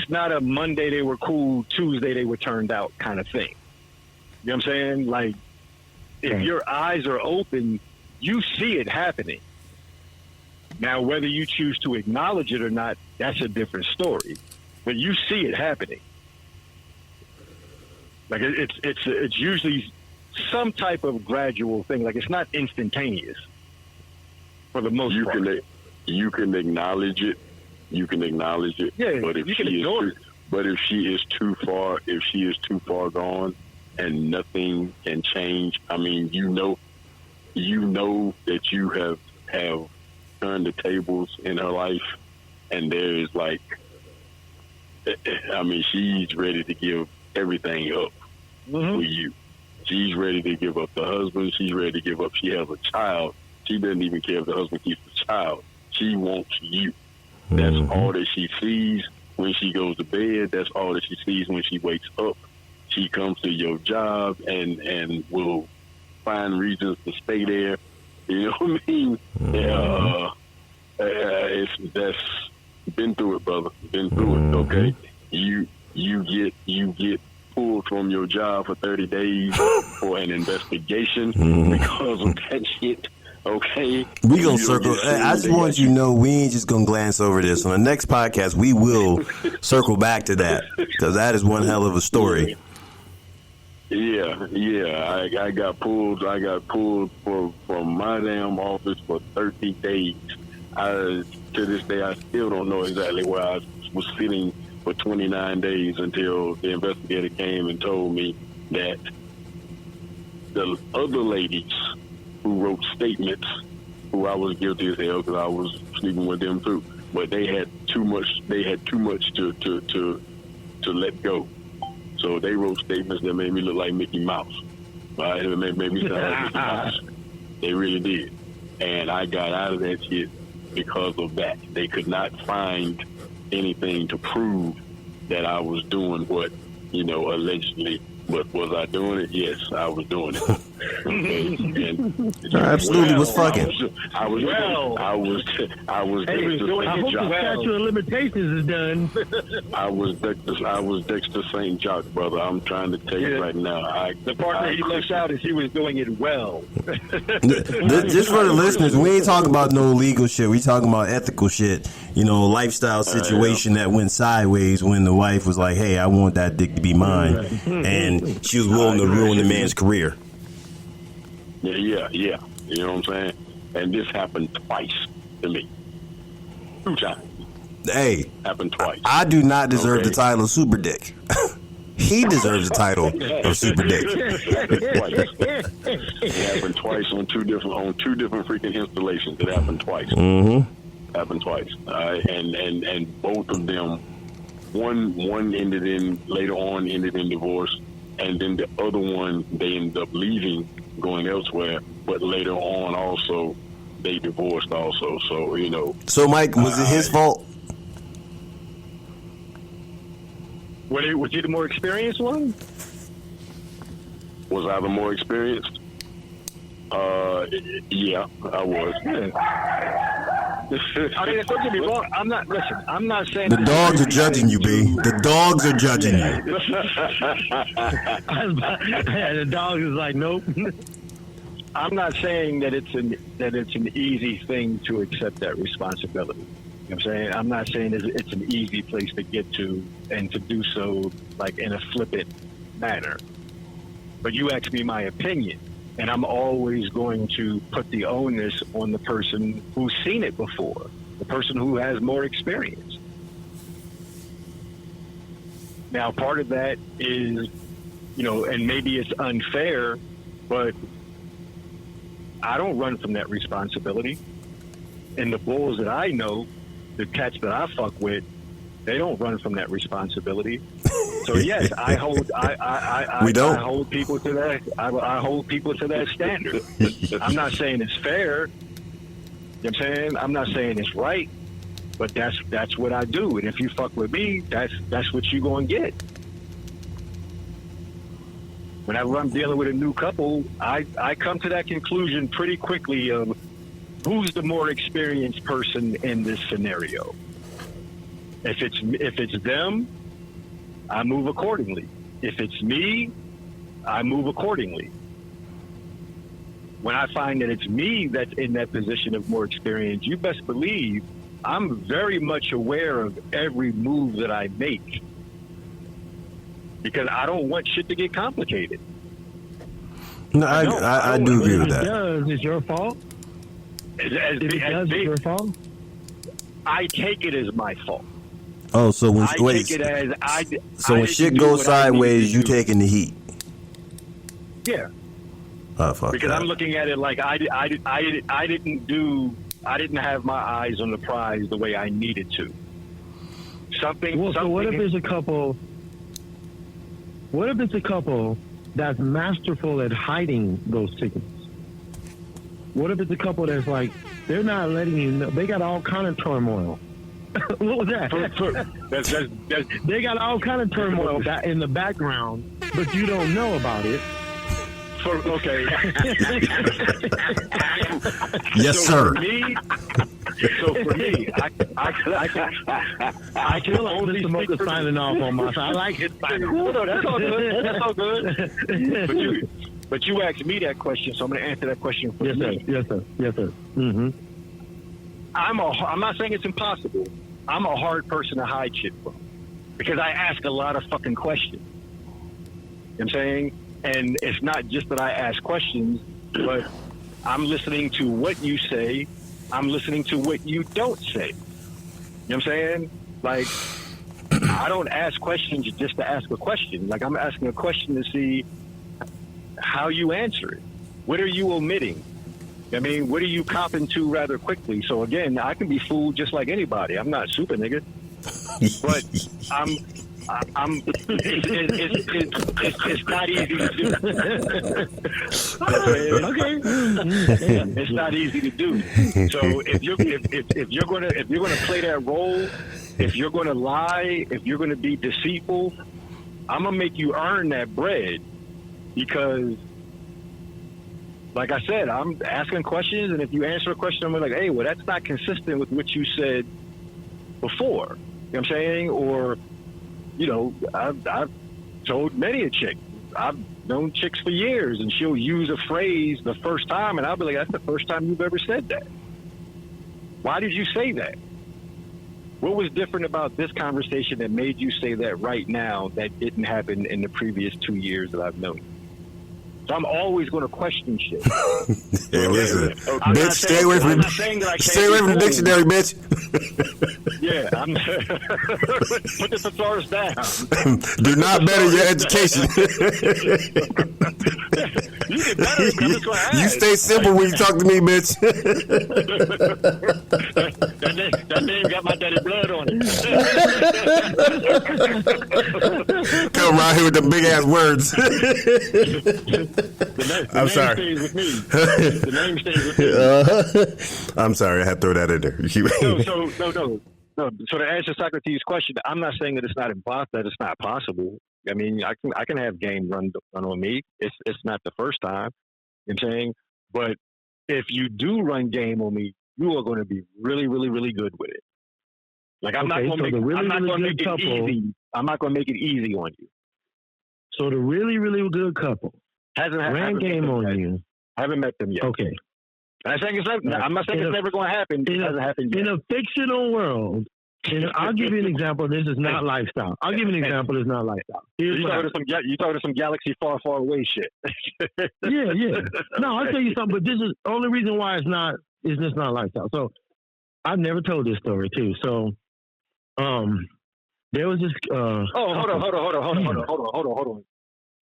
Speaker 4: not a Monday they were cool, Tuesday they were turned out kind of thing. You know what I'm saying? Like, if your eyes are open, you see it happening. Now, whether you choose to acknowledge it or not, that's a different story. But you see it happening. Like it's usually some type of gradual thing. Like it's not instantaneous for the most part.
Speaker 2: You can acknowledge it. You can acknowledge it.
Speaker 4: Yeah,
Speaker 2: but if
Speaker 4: you can ignore it.
Speaker 2: But if she is too far gone, and nothing can change. I mean, you know that you have turned the tables in her life, and there is like, I mean, she's ready to give everything up for you. She's ready to give up the husband. She's ready to give up. She has a child. She doesn't even care if the husband keeps the child. She wants you. That's all that she sees when she goes to bed. That's all that she sees when she wakes up. She comes to your job and will find reasons to stay there. You know what I mean? That's been through it, brother. Been through it. Okay, you get pulled from your job for 30 days for an investigation because of that shit. Okay,
Speaker 5: we gonna circle. I just want you to know we ain't just gonna glance over this. On the next podcast, we will circle back to that because that is one hell of a story.
Speaker 2: Yeah. I got pulled from my damn office for 30 days. To this day, I still don't know exactly where I was sitting for 29 days until the investigator came and told me that the other ladies who wrote statements, who I was guilty as hell because I was sleeping with them too, but they had too much. They had too much to let go. So they wrote statements that made me look like Mickey Mouse. Right? It made me sound like Mickey Mouse. They really did. And I got out of that shit because of that. They could not find anything to prove that I was doing what, allegedly. But was I doing it? Yes, I was doing it. Okay? And
Speaker 5: absolutely was fucking.
Speaker 2: I was
Speaker 6: Hey, I hope the statute of limitations is done.
Speaker 2: I was Dexter St. Jock, brother. I'm trying to tell you right now.
Speaker 4: The part that he left out is he was doing it well.
Speaker 5: Just for the listeners, we ain't talking about no legal shit. We talking about ethical shit. Lifestyle situation that went sideways when the wife was like, "Hey, I want that dick to be mine," and she was willing to ruin the man's career.
Speaker 2: Yeah. You know what I'm saying? And this happened twice to me. 2 times.
Speaker 5: Hey,
Speaker 2: happened twice.
Speaker 5: I do not deserve the title of Super Dick. He deserves the title of Super Dick.
Speaker 2: It happened twice on two different freaking installations. It happened twice. Happened twice. And both of them, one later on ended in divorce, and then the other one they ended up leaving, going elsewhere. But later on, also they divorced. Also, so
Speaker 5: So, Mike, was it his fault?
Speaker 4: Was he the more experienced one?
Speaker 2: Was I the more experienced? Yeah, I was.
Speaker 4: I mean, don't get me wrong. I'm not saying
Speaker 5: the dogs are judging you, B. The dogs are judging you.
Speaker 6: The dog is like, nope.
Speaker 4: I'm not saying that it's an easy thing to accept that responsibility. You know what I'm saying? I'm not saying it's an easy place to get to and to do so like in a flippant manner. But you asked me my opinion, and I'm always going to put the onus on the person who's seen it before, the person who has more experience. Now, part of that is, and maybe it's unfair, but I don't run from that responsibility. And the bulls that I know the cats that I fuck with, they don't run from that responsibility. So yes, I hold people to that. I hold people to that standard. I'm not saying it's fair. You know what I'm saying? I'm not saying it's right, but that's what I do. And if you fuck with me, that's what you gonna get. Whenever I'm dealing with a new couple, I come to that conclusion pretty quickly of who's the more experienced person in this scenario. If it's them, I move accordingly. If it's me, I move accordingly. When I find that it's me that's in that position of more experience, you best believe I'm very much aware of every move that I make, because I don't want shit to get complicated.
Speaker 5: No, I do agree with that.
Speaker 6: If it does, it's your fault. It's your fault.
Speaker 4: I take it as my fault.
Speaker 5: Oh, so when when shit goes sideways, you taking the heat?
Speaker 4: Yeah.
Speaker 5: Oh, fuck
Speaker 4: because
Speaker 5: that.
Speaker 4: I'm looking at it like I didn't have my eyes on the prize the way I needed to.
Speaker 6: So what if it's a couple? What if it's a couple that's masterful at hiding those signals? What if it's a couple that's like, they're not letting you know, they got all kind of turmoil? What was that? They got all kind of turmoil in the background, but you don't know about it.
Speaker 4: Okay.
Speaker 5: Yes, sir.
Speaker 4: For me, I can only speak for
Speaker 6: signing off on my side. I like it.
Speaker 4: No, that's all good. That's all good. But you asked me that question, so I'm going to answer that question for me.
Speaker 6: Yes, sir. Mm-hmm.
Speaker 4: I'm not saying it's impossible. I'm a hard person to hide shit from because I ask a lot of fucking questions. You know what I'm saying? And it's not just that I ask questions, but I'm listening to what you say. I'm listening to what you don't say. You know what I'm saying? Like, I don't ask questions just to ask a question. Like, I'm asking a question to see how you answer it. What are you omitting? I mean, what are you copping to rather quickly? So again, I can be fooled just like anybody. I'm not super nigga, but it's not easy to do. Okay, it's not easy to do. So if you're gonna play that role, if you're gonna lie, if you're gonna be deceitful, I'm gonna make you earn that bread because. Like I said, I'm asking questions, and if you answer a question, I'm like, hey, well, that's not consistent with what you said before. You know what I'm saying? Or, you know, I've told many a chick. I've known chicks for years, and she'll use a phrase the first time, and I'll be like, that's the first time you've ever said that. Why did you say that? What was different about this conversation that made you say that right now that didn't happen in the previous 2 years that I've known you? So I'm always going to question shit.
Speaker 5: Hey, listen, bitch, stay away from the dictionary, bitch.
Speaker 4: Yeah, put the thesaurus down.
Speaker 5: Do not better your education.
Speaker 4: You get better.
Speaker 5: You stay simple when you talk to me, bitch.
Speaker 4: that name got my daddy blood on it.
Speaker 5: Come around here with the big ass words.
Speaker 4: The name stays with me. The name stays with me.
Speaker 5: I'm sorry, I had to throw that in there.
Speaker 4: No. So to answer Socrates' question, I'm not saying that it's not impossible, that it's not possible. I mean, I can have game run on me. It's not the first time. You know what I'm saying? But if you do run game on me, you are going to be really, really, really good with it. Like I'm not going to make it easy. I'm not going to make it easy on you.
Speaker 6: So the really, really good couple ran game on you.
Speaker 4: I haven't met them yet.
Speaker 6: Okay.
Speaker 4: I'm not saying it's never going to happen. It hasn't happened yet.
Speaker 6: In a fictional world, I'll give you an example. This is not lifestyle. I'll give you an example. It's not lifestyle.
Speaker 4: You talking to some galaxy far, far away shit.
Speaker 6: Yeah. No, I'll tell you something. But this is the only reason why it's just not lifestyle. So I've never told this story too. So, there was this.
Speaker 4: Hold on.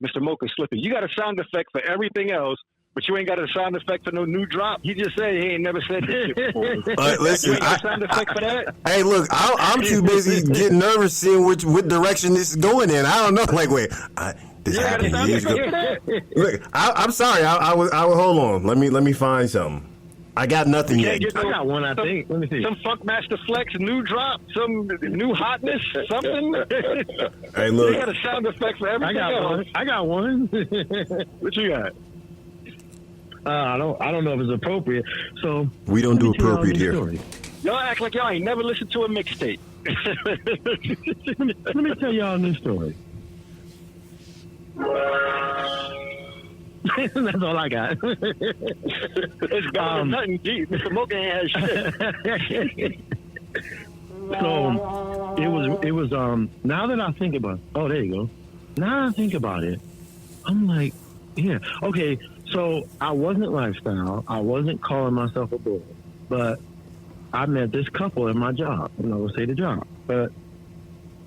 Speaker 4: Mr. Mocha Slippy, you got a sound effect for everything else, But you ain't got a sound effect for no new drop. You just said he ain't never said this shit before.
Speaker 5: Listen,
Speaker 4: you ain't got a sound effect for that?
Speaker 5: Hey, look, I'm too busy getting nervous seeing what direction this is going in. I don't know. Like, wait, this happened years ago. Look, I'm sorry. I was hold on. Let me find something. I got nothing yet.
Speaker 6: I got one, I think. Let me see.
Speaker 4: Some Funkmaster Flex, new drop, some new hotness, something.
Speaker 5: Hey, look.
Speaker 4: You got a sound effect for everything else.
Speaker 6: I got one.
Speaker 4: What you got?
Speaker 6: I don't know if it's appropriate. So
Speaker 5: we don't do appropriate here.
Speaker 4: Y'all act like y'all ain't never listened to a mixtape.
Speaker 6: Let me tell y'all a new story. That's all I got.
Speaker 4: It's got nothing deep. Mr. Mocha has shit.
Speaker 6: So it was now that I think about it, oh, there you go. Now I think about it, I'm like, yeah, okay, so I wasn't lifestyle, I wasn't calling myself a bull, but I met this couple in my job, and I will say the job,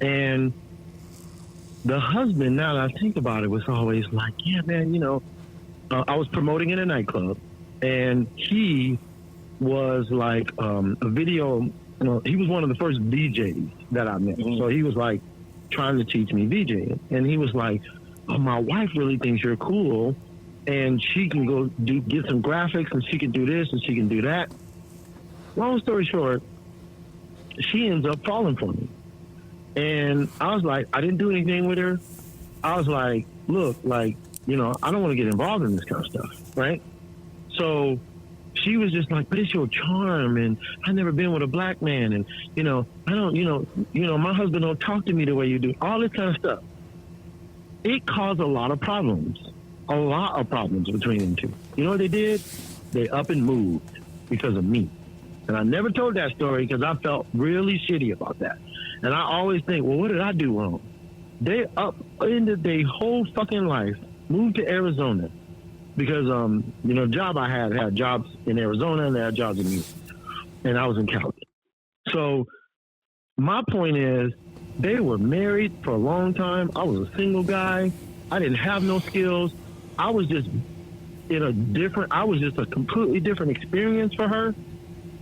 Speaker 6: and the husband, now that I think about it, was always like, yeah, man, you know, I was promoting in a nightclub, and he was like a video, you know, he was one of the first DJs that I met. Mm-hmm. So he was like trying to teach me DJing. And he was like, oh, my wife really thinks you're cool, and she can go get some graphics, and she can do this, and she can do that. Long story short, she ends up falling for me. And I was like, I didn't do anything with her. I was like, look, like, you know, I don't want to get involved in this kind of stuff, right? So she was just like, but it's your charm, and I've never been with a black man, and, you know, I don't, you know, my husband don't talk to me the way you do, all this kind of stuff. It caused a lot of problems between them two. You know what they did? They up and moved because of me. And I never told that story because I felt really shitty about that. And I always think, well, what did I do wrong? They ended their whole fucking life, moved to Arizona because, you know, the job I had jobs in Arizona, and they had jobs in New York. And I was in Cali. So my point is, they were married for a long time. I was a single guy. I didn't have no skills. I was just a completely different experience for her.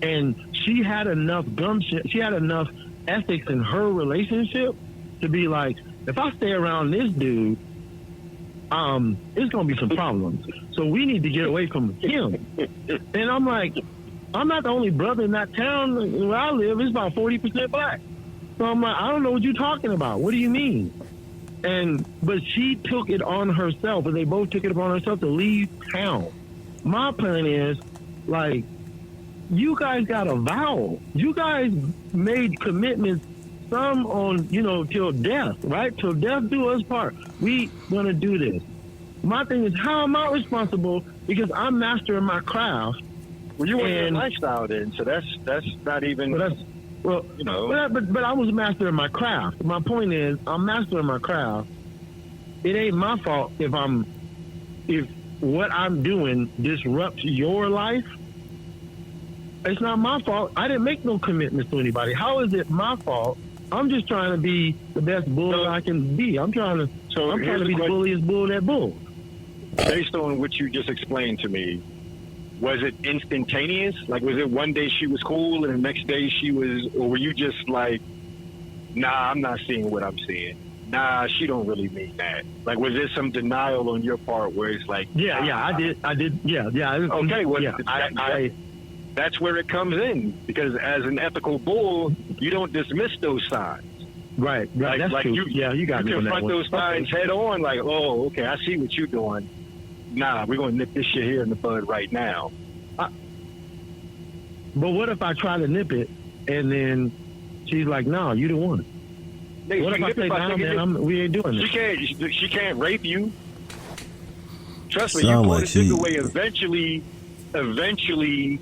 Speaker 6: And she had enough gumption, she had enough ethics in her relationship to be like, if I stay around this dude, it's going to be some problems. So we need to get away from him. And I'm like, I'm not the only brother in that town where I live. It's about 40% black. So I'm like, I don't know what you're talking about. What do you mean? But she took it on herself, and they both took it upon herself to leave town. My plan is, like, you guys got a vow. You guys made commitments, some on, you know, till death, right? Till death do us part. We gonna do this. My thing is, how am I responsible? Because I'm mastering my craft.
Speaker 4: Well, you weren't in lifestyle then, so that's not even.
Speaker 6: Well, you know. But I was mastering my craft. My point is, I'm mastering my craft. It ain't my fault if what I'm doing disrupts your life. It's not my fault. I didn't make no commitments to anybody. How is it my fault? I'm just trying to be the best bull I can be. I'm trying to be the bulliest bull that bull.
Speaker 4: Based on what you just explained to me, was it instantaneous? Like, was it one day she was cool and the next day she was, or were you just like, nah, I'm not seeing what I'm seeing. Nah, she don't really mean that. Like, was there some denial on your part where it's like,
Speaker 6: I did. Yeah.
Speaker 4: Okay, well,
Speaker 6: yeah,
Speaker 4: that's where it comes in, because as an ethical bull, you don't dismiss those signs.
Speaker 6: Right. That's true. You got
Speaker 4: to confront those signs head on. Like, oh, okay, I see what you're doing. Nah, we're gonna nip this shit here in the bud right now.
Speaker 6: But what if I try to nip it and then she's like, "No, you don't want it."
Speaker 4: Nigga,
Speaker 6: what if I say, "No, man, we ain't doing
Speaker 4: it"? She can't rape you. Trust me,
Speaker 5: Sound
Speaker 4: you
Speaker 5: like
Speaker 4: put it away. Eventually,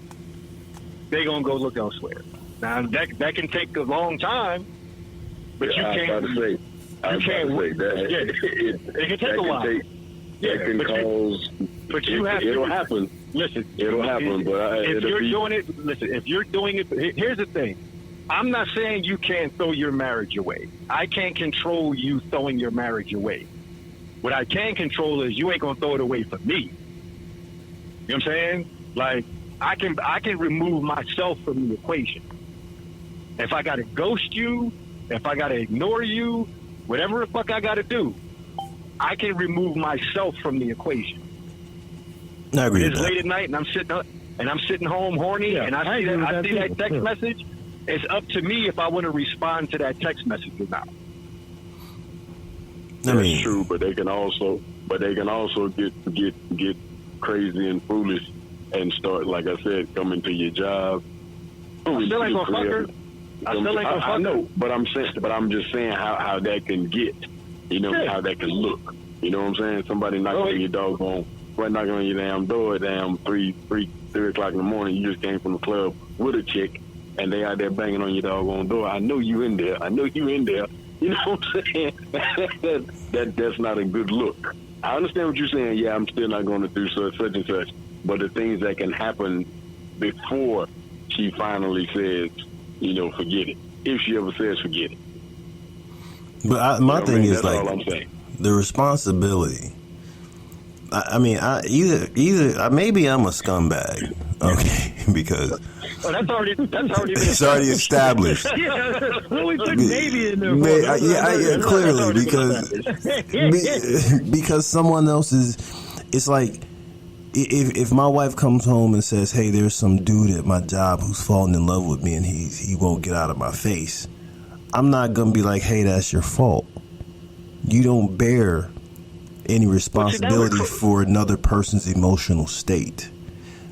Speaker 4: they gonna go look elsewhere. Now that can take a long time, but you can't. It can take a while. But you have to.
Speaker 2: It'll happen.
Speaker 4: Listen,
Speaker 2: it'll happen. But
Speaker 4: if you're doing it, listen. If you're doing it, here's the thing. I'm not saying you can't throw your marriage away. I can't control you throwing your marriage away. What I can control is you ain't gonna throw it away for me. You know what I'm saying? Like, I can remove myself from the equation. If I got to ghost you, if I got to ignore you, whatever the fuck I got to do, I can remove myself from the equation.
Speaker 5: I agree with
Speaker 4: It's
Speaker 5: that.
Speaker 4: late at night and I'm sitting home horny and I see that text message. It's up to me if I want to respond to that text message or not.
Speaker 2: That's true, but they can also get crazy and foolish and start, like I said, coming to your job.
Speaker 4: I still ain't gonna fuck her.
Speaker 2: I know, but I'm just saying how that can get, how that can look. You know what I'm saying? Somebody knocking on your doggone, knocking on your damn door, damn 3 o'clock in the morning. You just came from the club with a chick, and they out there banging on your doggone door. I know you in there. You know what I'm saying? That's not a good look. I understand what you're saying. Yeah, I'm still not going to do such and such. But the things that can happen before she finally says, forget it. If she ever says forget it.
Speaker 5: But my thing is,
Speaker 2: that's
Speaker 5: like,
Speaker 2: all I'm saying.
Speaker 5: The responsibility. Either maybe I'm a scumbag, okay, because
Speaker 4: that's already
Speaker 5: it's already established.
Speaker 6: We put maybe in there.
Speaker 5: Clearly, because someone else is. It's like if my wife comes home and says, "Hey, there's some dude at my job who's falling in love with me, and he won't get out of my face," I'm not gonna be like, "Hey, that's your fault." You don't bear any responsibility for another person's emotional state.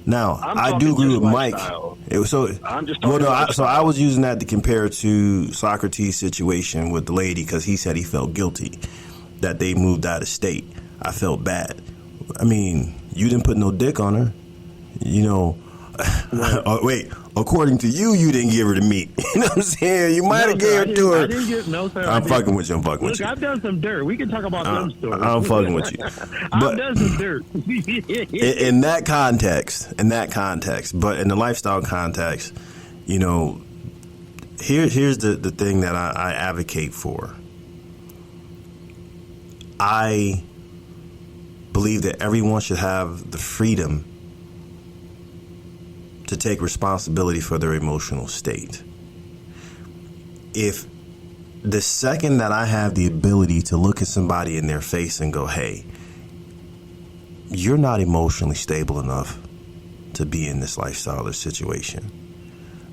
Speaker 5: Now, I do agree with Mike. I was using that to compare to Socrates' situation with the lady, because he said he felt guilty that they moved out of state. I felt bad. I mean, you didn't put no dick on her. Wait, according to you, you didn't give her the meat. You know what I'm saying? You might have gave it to her. I'm fucking with you.
Speaker 6: Look, I've done some dirt. We can talk about them stories.
Speaker 5: I'm fucking with you.
Speaker 6: I've done some dirt.
Speaker 5: in that context, but in the lifestyle context, here's the thing that I advocate for. I believe that everyone should have the freedom to take responsibility for their emotional state. If the second that I have the ability to look at somebody in their face and go, "Hey, you're not emotionally stable enough to be in this lifestyle or situation,"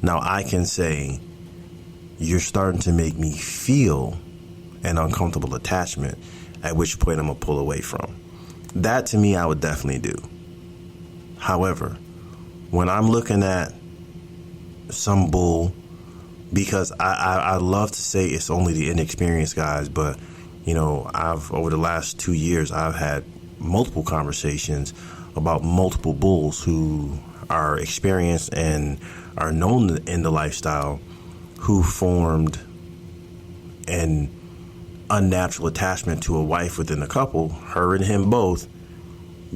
Speaker 5: now I can say, "You're starting to make me feel an uncomfortable attachment," at which point I'm going to pull away from. That, to me, I would definitely do. However, when I'm looking at some bull, because I love to say it's only the inexperienced guys, but over the last 2 years I've had multiple conversations about multiple bulls who are experienced and are known in the lifestyle, who formed an unnatural attachment to a wife within a couple, her and him both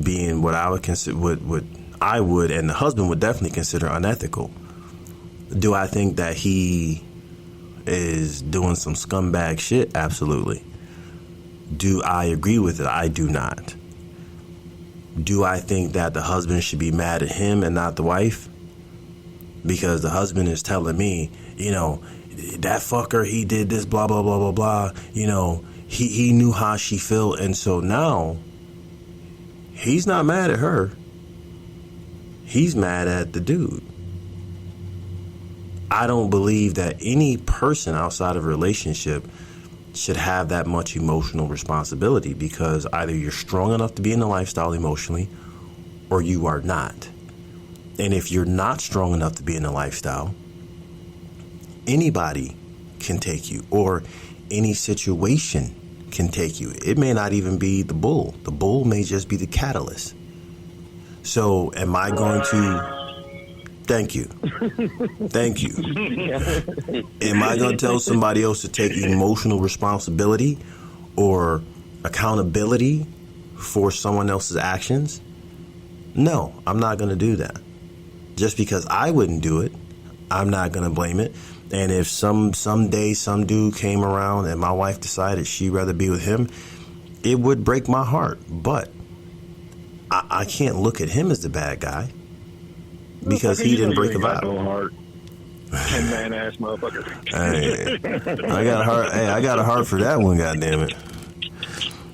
Speaker 5: being what I would consider, what I would, and the husband would definitely consider, unethical. Do I think that he is doing some scumbag shit? Absolutely. Do I agree with it? I do not. Do I think that the husband should be mad at him and not the wife? Because the husband is telling me, that fucker, he did this, blah, blah, blah, blah, blah. He knew how she felt. And so now he's not mad at her. He's mad at the dude. I don't believe that any person outside of a relationship should have that much emotional responsibility, because either you're strong enough to be in the lifestyle emotionally or you are not. And if you're not strong enough to be in the lifestyle, anybody can take you, or any situation can take you. It may not even be the bull. The bull may just be the catalyst. So am I going to... Thank you. Am I going to tell somebody else to take emotional responsibility or accountability for someone else's actions? No, I'm not going to do that. Just because I wouldn't do it, I'm not going to blame it. And if someday some dude came around and my wife decided she'd rather be with him, it would break my heart. But I can't look at him as the bad guy because he didn't break a vow.
Speaker 4: No heart. 10-man ass motherfucker.
Speaker 5: Hey, I got a heart. Hey, I got a heart for that one. Goddamn it,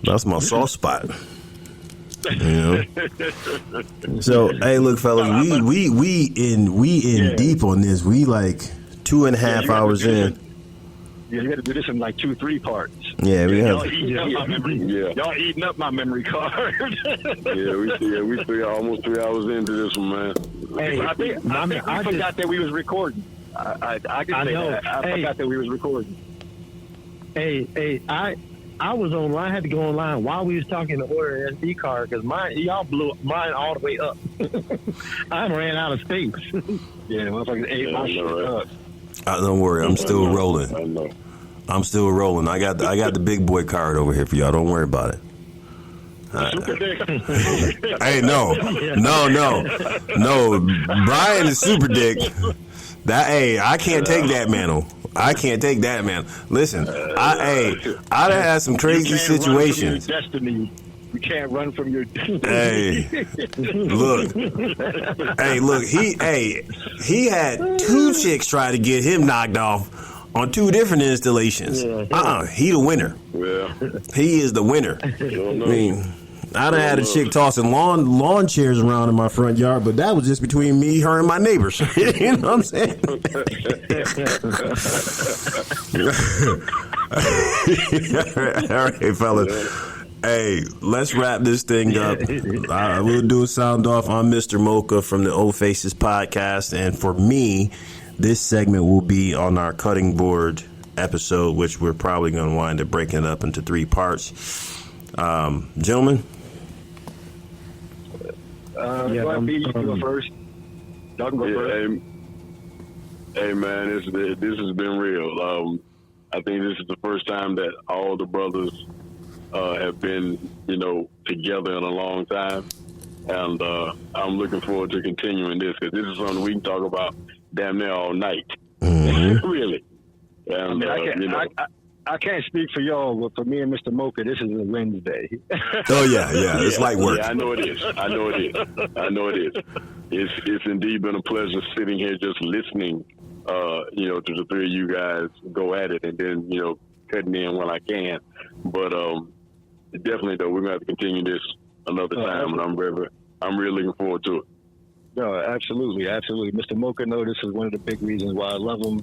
Speaker 5: that's my soft spot. You know. So hey, look, fellas, we in deep on this. We like 2.5 hours in.
Speaker 4: Yeah, you got to do this in like 2-3 parts.
Speaker 5: Yeah, we have.
Speaker 4: Y'all eating up my memory card.
Speaker 2: we almost 3 hours into this one, man.
Speaker 4: Hey, I think we forgot that we was recording. I forgot that we was recording.
Speaker 6: Hey, I was online. I had to go online while we was talking to order an SD card because y'all blew mine all the way up. I ran out of space.
Speaker 4: Yeah, motherfuckers ate my shit up.
Speaker 5: Don't worry, I'm still rolling.
Speaker 2: I know.
Speaker 5: I'm still rolling. I got the big boy card over here for y'all. Don't worry about it.
Speaker 4: Super dick.
Speaker 5: Hey, no. Brian is super dick. I can't take that mantle. I can't take that, man. Listen, I done had some crazy situations.
Speaker 4: Run from your destiny. You can't run from your destiny.
Speaker 5: Look. He had 2 chicks try to get him knocked off on 2 different installations. He the winner.
Speaker 2: Yeah.
Speaker 5: He is the winner. I mean, I done had a chick tossing lawn chairs around in my front yard, but that was just between me, her, and my neighbors. You know what I'm saying? All right, fellas. Hey, let's wrap this thing up. We'll do a sound off. I'm Mr. Mocha from the Old Faces podcast, and for me, this segment will be on our cutting board episode, which we're probably going to wind up breaking it up into 3 parts. Gentlemen?
Speaker 4: Go ahead, B, you go first. Y'all can go first.
Speaker 2: Hey, man, this has been real. I think this is the first time that all the brothers have been, together in a long time. And I'm looking forward to continuing this because this is something we can talk about damn near all night.
Speaker 5: Mm-hmm.
Speaker 2: Really. And,
Speaker 4: I can't speak for y'all, but for me and Mr. Mocha, this is a Wednesday.
Speaker 5: Oh, yeah. It's light work.
Speaker 2: Yeah, I know it is. It's indeed been a pleasure sitting here just listening, to the 3 of you guys go at it and then, cutting in when I can. But definitely, though, we're going to have to continue this another time, and I'm really looking forward to it.
Speaker 4: No, absolutely. Mr. Mocha knows this is one of the big reasons why I love him.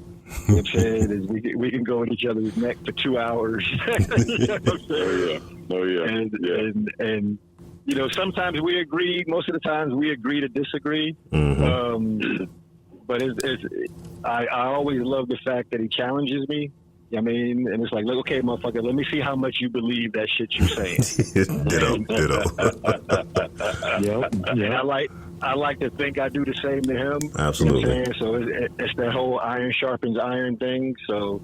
Speaker 4: You know what I'm saying? Is we can go in each other's neck for 2 hours. You know what I'm saying? Oh yeah. And sometimes we agree. Most of the times we agree to disagree.
Speaker 5: Mm-hmm.
Speaker 4: But I always love the fact that he challenges me. I mean, and it's like, look, okay, motherfucker, let me see how much you believe that shit you're saying.
Speaker 5: Ditto.
Speaker 4: And I like to think I do the same to him.
Speaker 5: Absolutely.
Speaker 4: You know what I'm saying? So it's that whole iron sharpens iron thing. So,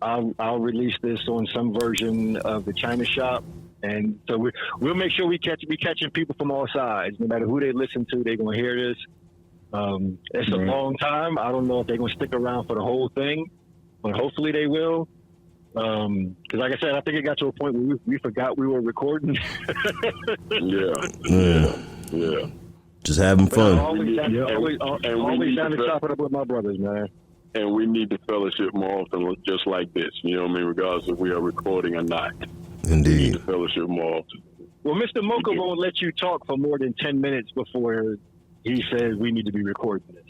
Speaker 4: I'll release this on some version of the China shop. And so we'll make sure we catching people from all sides. No matter who they listen to, they're going to hear this. It's a long time. I don't know if they're going to stick around for the whole thing, but hopefully they will. Because like I said, I think it got to a point where we forgot we were recording.
Speaker 2: Yeah.
Speaker 5: Just having fun.
Speaker 4: Always down to chop it up with my brothers, man.
Speaker 2: And we need to fellowship more often, just like this. You know what I mean? Regardless if we are recording or not.
Speaker 5: Indeed.
Speaker 2: We need to fellowship more often.
Speaker 4: Well, Mr. Mocha won't let you talk for more than 10 minutes before he says we need to be recording this.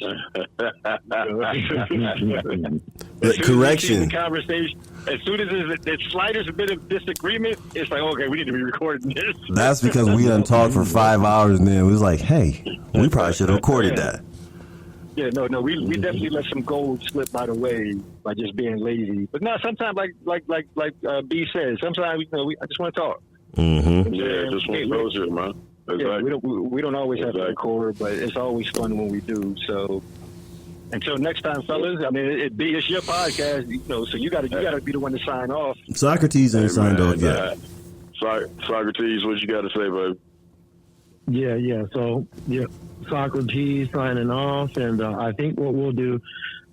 Speaker 5: Correction.
Speaker 4: Conversation. As soon as there's the slightest bit of disagreement, it's like, okay, we need to be recording this.
Speaker 5: That's because we done talked for 5 hours and then it was like, hey, we probably should have recorded that.
Speaker 4: Yeah, no, we definitely let some gold slip by the way by just being lazy. But no, sometimes like B says, sometimes I just want to talk.
Speaker 5: Mm-hmm.
Speaker 2: Yeah, just want to fellowship, man. Exactly.
Speaker 4: Yeah, we don't always have to record, but it's always fun when we do. So until next time, fellas. I mean, it's your podcast, so you gotta be the one to sign off.
Speaker 5: Socrates ain't signed off yet.
Speaker 2: Socrates, what you got to say, baby?
Speaker 6: Yeah. So Socrates signing off, and I think what we'll do,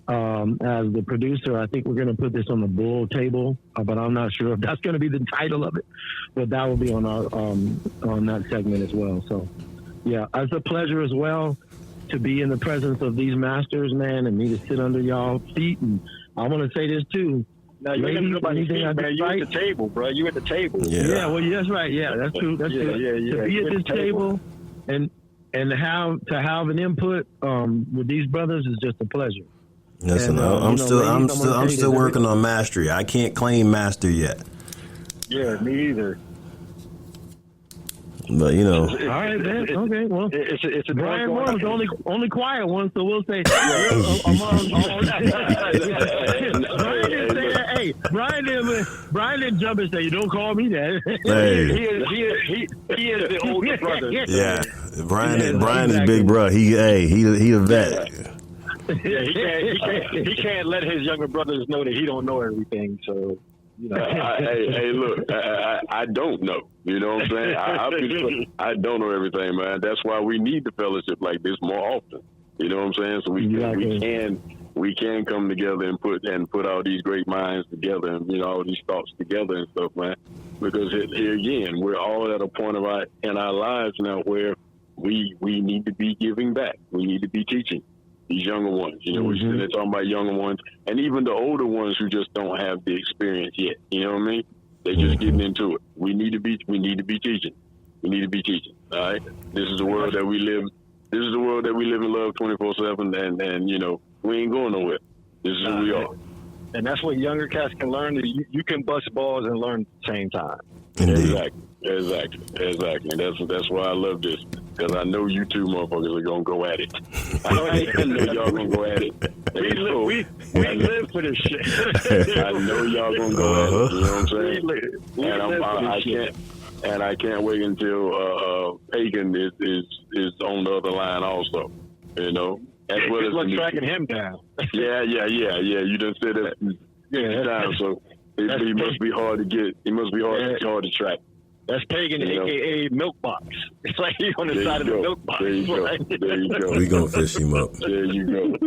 Speaker 6: as the producer, I think we're going to put this on the Bull table, but I'm not sure if that's going to be the title of it. But that will be on our on that segment as well. So, yeah, it's a pleasure as well to be in the presence of these masters, man, and me to sit under y'all feet. And I want to say this too.
Speaker 4: Now you ain't nobody's feet, man. You at the table, bro. You at the table.
Speaker 6: Yeah. Well, that's right. Yeah, that's true. That's true.
Speaker 4: Yeah.
Speaker 6: To be at this table and to have an input with these brothers is just a pleasure.
Speaker 5: Listen, I'm still working on mastery. I can't claim master yet.
Speaker 4: Yeah, me either.
Speaker 5: But
Speaker 6: all right, man. Okay, well,
Speaker 4: it's a
Speaker 6: Brian Moore was the only quiet one, so we'll say. Brian didn't jump and say, "You don't call me that."
Speaker 5: Hey,
Speaker 4: he is the older brother.
Speaker 5: Yeah, Brian is big bro. He a vet.
Speaker 4: Yeah, he can't let his younger brothers know that he don't know everything. So,
Speaker 2: hey, look, I don't know. You know what I'm saying? I don't know everything, man. That's why we need the fellowship like this more often. You know what I'm saying? So we can come together and put all these great minds together and all these thoughts together and stuff, man. Because here again, we're all at a point in our lives now where we need to be giving back. We need to be teaching these younger ones. We're sitting there talking about younger ones, and even the older ones who just don't have the experience yet. You know what I mean? They're just getting into it. We need to be teaching. We need to be teaching. All right. This is the world that we live. This is the world that we live in, love 24/7, and we ain't going nowhere. This is who we are.
Speaker 4: And that's what younger cats can learn. You can bust balls and learn at the same time.
Speaker 5: Indeed.
Speaker 2: Exactly. That's why I love this, because I know you two motherfuckers are gonna go at it. I know y'all gonna go at it.
Speaker 4: We live for this shit.
Speaker 2: I know y'all gonna go at it. You know what I'm saying? And I can't wait until Pagan is on the other line also. As well as
Speaker 4: tracking him down.
Speaker 2: Yeah. You done said it down, so he must be hard to get. He must be hard to track.
Speaker 4: That's Pagan, a.k.a. Milk Box. It's like he's on the side of the milk box.
Speaker 2: There you go.
Speaker 5: We gonna fish him up.
Speaker 2: There you go.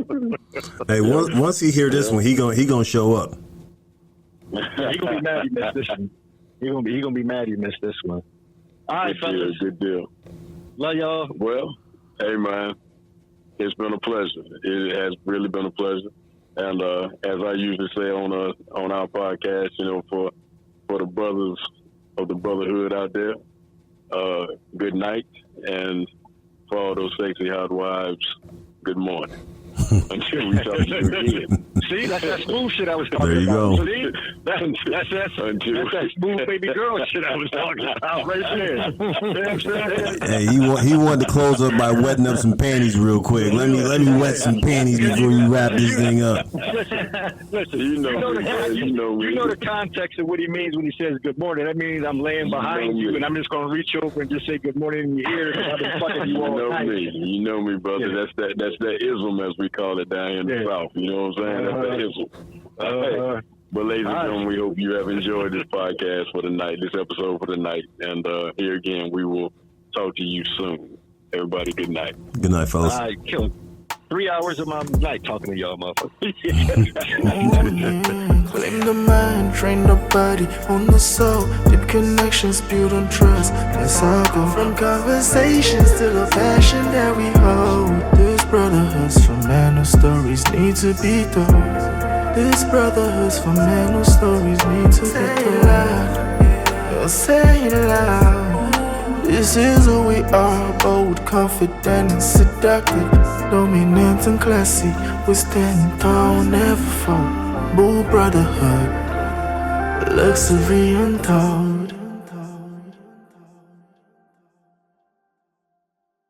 Speaker 5: Hey, once he hear this one, he gonna show up.
Speaker 4: He gonna be mad he missed this one. He gonna be mad he missed this one. All right, fellas.
Speaker 2: Good deal.
Speaker 4: Love y'all.
Speaker 2: Well, hey man, it's been a pleasure. It has really been a pleasure. And as I usually say on our podcast, for the brothers of the brotherhood out there, good night, and for all those sexy hot wives, good morning. Until we talk to you again.
Speaker 4: See, that's that smooth shit I was talking about.
Speaker 5: There you go.
Speaker 4: See? That's that smooth baby girl shit I was talking about right there.
Speaker 5: Hey, he wanted to close up by wetting up some panties real quick. Let me wet some panties before you wrap this thing up.
Speaker 4: Listen, you know the context of what he means when he says good morning. That means I'm laying behind you and I'm just going to reach over and just say good morning in your ear because I've been fucking you all night.
Speaker 2: You know me, brother. Yeah. That's that ism, as we call it down here in the South. You know what I'm saying? That's that ism. But ladies and gentlemen, we hope you have enjoyed this podcast for the night, this episode for the night. And here again, we will talk to you soon. Everybody, good night.
Speaker 5: Good night, fellas.
Speaker 4: All right, kill 3 hours of my night talking to y'all, motherfuckers.
Speaker 3: Claim the mind, train the body, on the soul. Deep connections built on trust. Let's all go from conversations to the passion that we hold. This brotherhood's for men whose stories need to be told. This brotherhood's for men whose stories need to be told. Say it loud. This is who we are, bold, confident and seductive, dominant and classy. We stand tall, never fall. Bull Brotherhood, luxury untold.